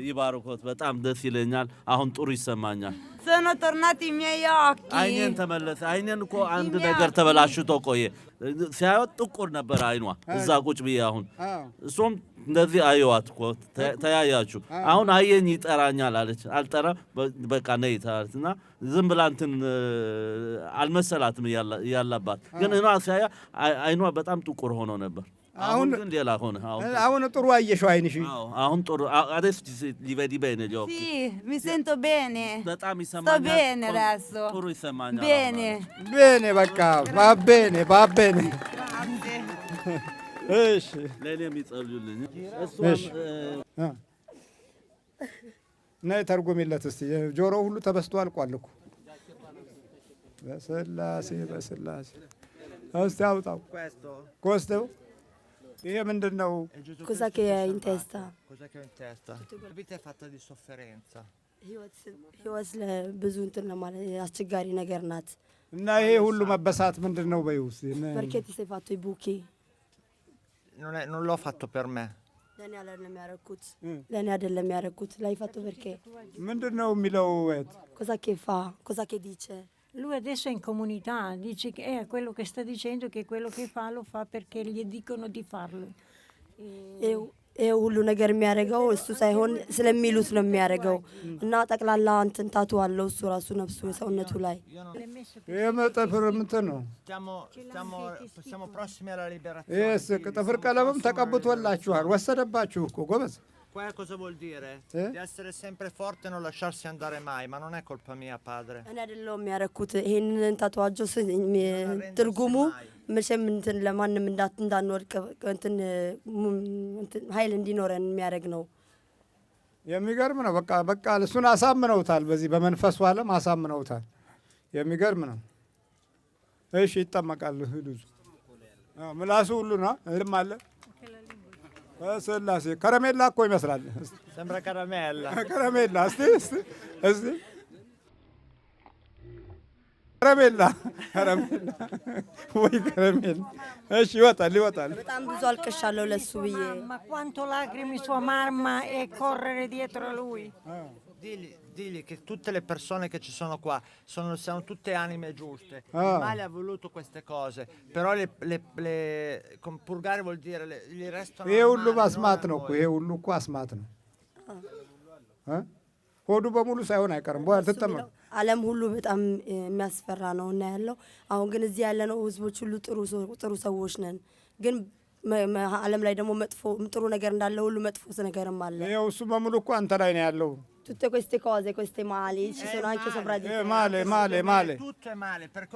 ይባርኮት። በጣም ደስ ይለኛል። አሁን ጥሩ ይሰማኛል። Sono tornati i miei አይኔን occhi. ተመለሰ። አይኔን እኮ አንድ ይኸው። ነገር ተበላሽቶ ቆየ። ሲያዩት ጥቁር ነበር አይኗ። እዛ ቁጭ ብዬ አሁን እሱም እንደዚህ አየዋት እኮ ተያያችሁ። አሁን አየኝ ይጠራኛል አለች። አልጠራ በቃ ነይ ታለች እና ዝም ብላ እንትን አልመሰላትም ያላባት ግን እኗ ሲያያ አይኗ በጣም ጥቁር ሆኖ ነበር። አሁን ግን ሌላ ሆነ። አሁን ጥሩ አየሽው አይንሽ። አሁን ጥሩ adesso li vedi bene gli occhi. Sì, mi sento bene. በጣም Sto ይሰማኛል። bene adesso. ጥሩ ይሰማኛል። Bene. ቤኔ በቃ ባቤኔ ባቤኔ። Grazie. እሺ ለኔ የሚጸልዩልኝ እሺ ነይ ተርጎሚለት እስቲ። ጆሮ ሁሉ ተበስቶ አልቋል እኮ። በስላሴ በስላሴ እስቲ አውጣው። ኮስተው ይሄ ምንድን ነው? Cosa che hai in testa? Cosa che ho in testa? La vita è fatta di sofferenza. ህይወት ብዙ እንትን ነው ማለት አስቸጋሪ ነገር ናት። እና ይሄ ሁሉ መበሳት ምንድን ነው? በይው እስቲ። perché ti sei fatto i buchi? Non l'ho fatto per me. ለኔ አይደለም ያረኩት ለኔ አይደለም ያረኩት l'hai fatto perché? ምንድን ነው የሚለው? cosa che fa? cosa che dice? Lui adesso è in comunità, dice che è quello che sta dicendo che quello che fa lo fa perché gli dicono di farlo. ይሄ ሁሉ ነገር የሚያደርገው እሱ ሳይሆን ስለሚሉት ነው የሚያደርገው እና ጠቅላላ እንትን ታቱ አለው እሱ ራሱ ነፍሱ ሰውነቱ ላይ የመጠፍር እንትን ነው። Siamo prossimi alla liberazione. ይሄስ ጥፍር ቀለምም ተቀብቶላችኋል። ወሰደባችሁ እኮ ጎበዝ። Qua cosa vuol dire? Di essere sempre forte e non lasciarsi andare mai, ma non è colpa mia, padre. እኔ አይደለሁም ያደረኩት ይሄንን ታቷጆ ትርጉሙ መቼም እንትን ለማንም እንዳንወድቅ እንትን ኃይል እንዲኖረን የሚያደርግ ነው። የሚገርም ነው። በቃ እሱን አሳምነውታል። በዚህ በመንፈሱ ዓለም አሳምነውታል። የሚገርም ነው። እሺ ይጠመቃል። ሂዱ ምላሱ ሁሉ ነው እልም አለ ስላሴ ከረሜላ እኮ ይመስላል። Sembra caramella. ከረሜላ እስቲ ከረሜላ ወይ ከረሜላ። እሺ ይወጣል። በጣም ብዙ አልቅሻለሁ ለሱ ብዬ። Ma quanto lacrime sua mamma e correre dietro a lui. Digli che tutte le persone che ci sono qua siamo tutte anime giuste. Il male ha voluto queste cose, però purgare vuol dire gli restano. ይሄ ሁሉ ማስማት ነው እኮ ይሄ ሁሉ እኮ አስማት ነው። ሆዱ በሙሉ ሳይሆን አይቀርም። በኋላ ተጠመቁ። ዓለም ሁሉ በጣም የሚያስፈራ ነው እና ያለው አሁን ግን እዚህ ያለነው ህዝቦች ሁሉ ጥሩ ሰዎች ነን። ግን ዓለም ላይ ደግሞ መጥፎ ጥሩ ነገር እንዳለ ሁሉ መጥፎ ነገርም አለ። ይሄው እሱ በሙሉ እኮ አንተ ላይ ነው ያለው። tutte queste cose, queste mali, ci sono anche sopravvissuti. Male. Tutto è male, per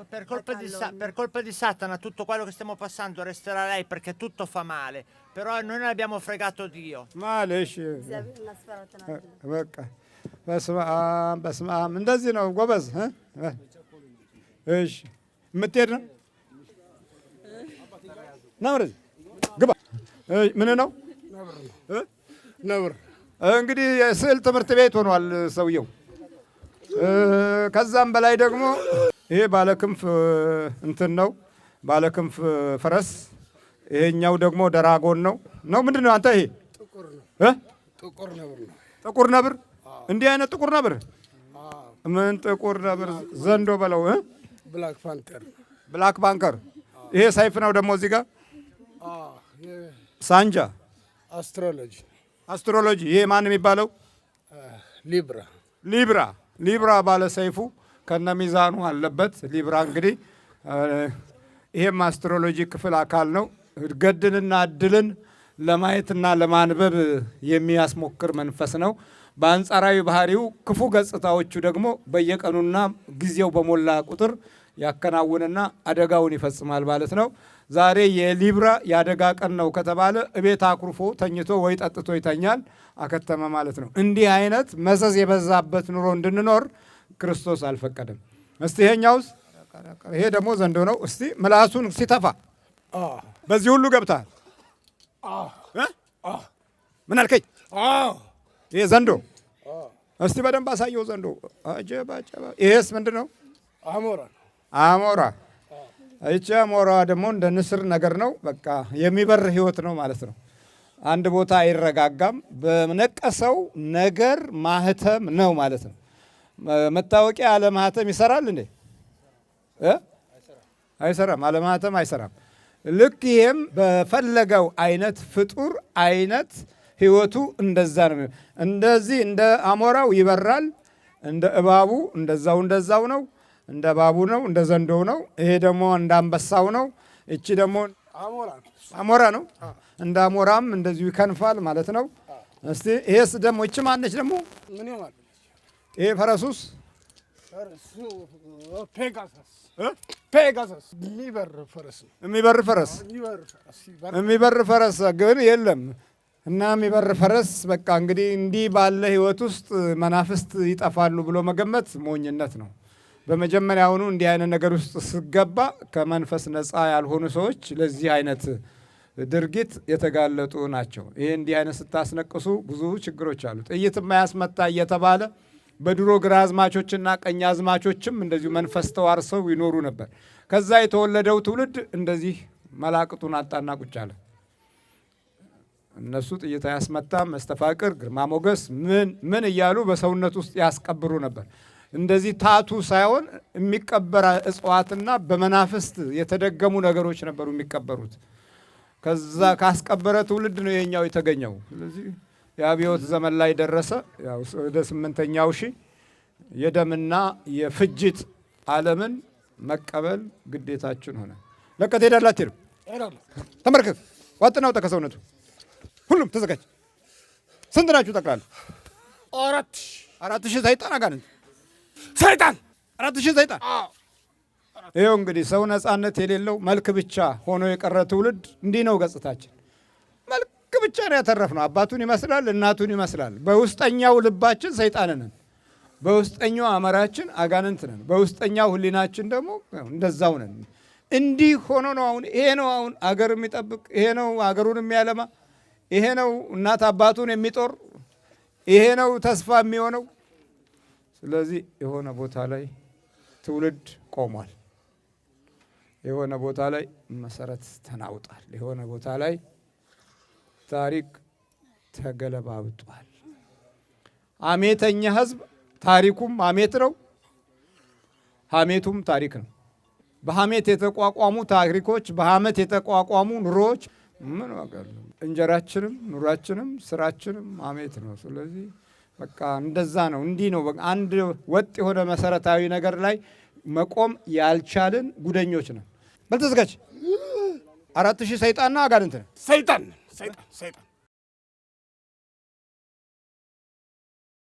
colpa di Satana tutto quello che stiamo passando resterà lei perché tutto fa male, però noi non abbiamo fregato Dio. Male, በቃ በስመ አብ እንደዚህ ነው ጎበዝ። እሺ የምትሄድ ነው ነብር ግባ። ምን ነው ነብር እንግዲህ የስዕል ትምህርት ቤት ሆኗል ሰውየው። ከዛም በላይ ደግሞ ይሄ ባለክንፍ እንትን ነው ባለክንፍ ፈረስ፣ ይሄኛው ደግሞ ደራጎን ነው። ምንድን ነው አንተ? ይሄ ጥቁር ነብር። እንዲህ አይነት ጥቁር ነብር ምን ጥቁር ነብር ዘንዶ በለው ብላክ ፓንተር። ይሄ ሰይፍ ነው ደግሞ እዚህ ጋር ሳንጃ አስትሮሎጂ። ይሄ ማን የሚባለው? ሊብራ ባለ ሰይፉ ከነ ሚዛኑ አለበት። ሊብራ እንግዲህ ይሄም አስትሮሎጂ ክፍል አካል ነው። ገድንና እድልን ለማየትና ለማንበብ የሚያስሞክር መንፈስ ነው። በአንጻራዊ ባህሪው ክፉ ገጽታዎቹ ደግሞ በየቀኑና ጊዜው በሞላ ቁጥር ያከናውንና አደጋውን ይፈጽማል ማለት ነው። ዛሬ የሊብራ የአደጋ ቀን ነው ከተባለ እቤት አኩርፎ ተኝቶ ወይ ጠጥቶ ይተኛል፣ አከተመ ማለት ነው። እንዲህ አይነት መዘዝ የበዛበት ኑሮ እንድንኖር ክርስቶስ አልፈቀደም። እስቲ ይሄኛውስ? ይሄ ደግሞ ዘንዶ ነው። እስቲ ምላሱን ሲተፋ በዚህ ሁሉ ገብታል። ምን አልከኝ? ይሄ ዘንዶ እስቲ በደንብ አሳየው። ዘንዶ አጀባ። ይሄስ ምንድን ነው? አሞራ። ይቺ አሞራ ደግሞ እንደ ንስር ነገር ነው። በቃ የሚበር ህይወት ነው ማለት ነው። አንድ ቦታ አይረጋጋም። በነቀሰው ነገር ማህተም ነው ማለት ነው። መታወቂያ አለ ማህተም ይሰራል እንዴ? አይሰራም። አለ ማህተም አይሰራም። ልክ ይሄም በፈለገው አይነት ፍጡር አይነት ህይወቱ እንደዛ ነው። እንደዚህ እንደ አሞራው ይበራል። እንደ እባቡ እንደዛው ነው። እንደ እባቡ ነው። እንደ ዘንዶው ነው። ይሄ ደግሞ እንደ አንበሳው ነው። እቺ ደግሞ አሞራ ነው። እንደ አሞራም እንደዚሁ ይከንፋል ማለት ነው። እስቲ ይሄስ ደግሞ እቺ ማነች ደግሞ? ይሄ ፈረሱስ? ፔጋሰስ የሚበር ፈረስ ግን የለም። እና የሚበር ፈረስ በቃ እንግዲህ እንዲህ ባለ ህይወት ውስጥ መናፍስት ይጠፋሉ ብሎ መገመት ሞኝነት ነው። በመጀመሪያውኑ እንዲህ አይነት ነገር ውስጥ ስገባ ከመንፈስ ነፃ ያልሆኑ ሰዎች ለዚህ አይነት ድርጊት የተጋለጡ ናቸው። ይሄ እንዲህ አይነት ስታስነቅሱ ብዙ ችግሮች አሉ። ጥይት የማያስመታ እየተባለ በድሮ ግራ አዝማቾችና ቀኝ አዝማቾችም እንደዚሁ መንፈስ ተዋርሰው ይኖሩ ነበር። ከዛ የተወለደው ትውልድ እንደዚህ መላቅጡን አጣና ቁጭ አለ። እነሱ ጥይት አያስመታም፣ መስተፋቅር፣ ግርማ ሞገስ ምን እያሉ በሰውነት ውስጥ ያስቀብሩ ነበር። እንደዚህ ታቱ ሳይሆን የሚቀበር እጽዋትና በመናፍስት የተደገሙ ነገሮች ነበሩ የሚቀበሩት። ከዛ ካስቀበረ ትውልድ ነው የኛው የተገኘው። ስለዚህ የአብዮት ዘመን ላይ ደረሰ። ያው ወደ 8ኛው ሺህ የደምና የፍጅት ዓለምን መቀበል ግዴታችን ሆነ። ለቀት ሄዳላችሁ ተመርከክ ዋጥናው ተከሰውነቱ ሁሉም ተዘጋጅ። ስንት ናችሁ ጠቅላላ? 4,000 ሰይጣን አጋንንት ሰይጣን 4,000 ሰይጣን። ይኸው እንግዲህ ሰው ነፃነት የሌለው መልክ ብቻ ሆኖ የቀረ ትውልድ እንዲህ ነው ገጽታችን። መልክ ብቻ ነው ያተረፍነው። አባቱን ይመስላል፣ እናቱን ይመስላል። በውስጠኛው ልባችን ሰይጣን ነን፣ በውስጠኛው አመራችን አጋንንት ነን፣ በውስጠኛው ህሊናችን ደግሞ እንደዛው ነን። እንዲህ ሆኖ ነው አሁን ይሄ ነው አሁን አገር የሚጠብቅ ይሄ ነው አገሩን የሚያለማ ይሄ ነው እናት አባቱን የሚጦር ይሄ ነው ተስፋ የሚሆነው። ስለዚህ የሆነ ቦታ ላይ ትውልድ ቆሟል። የሆነ ቦታ ላይ መሰረት ተናውጧል። የሆነ ቦታ ላይ ታሪክ ተገለባብጧል። አሜተኛ ህዝብ ታሪኩም አሜት ነው፣ ሀሜቱም ታሪክ ነው። በሀሜት የተቋቋሙ ታሪኮች፣ በሀሜት የተቋቋሙ ኑሮዎች ምን ዋጋ አለው? እንጀራችንም ኑሯችንም ስራችንም ሀሜት ነው። ስለዚህ በቃ እንደዛ ነው፣ እንዲህ ነው። በቃ አንድ ወጥ የሆነ መሰረታዊ ነገር ላይ መቆም ያልቻልን ጉደኞች ነን። በልተዘጋጅ 4,000 ሰይጣንና አጋንንት ነው። ሰይጣን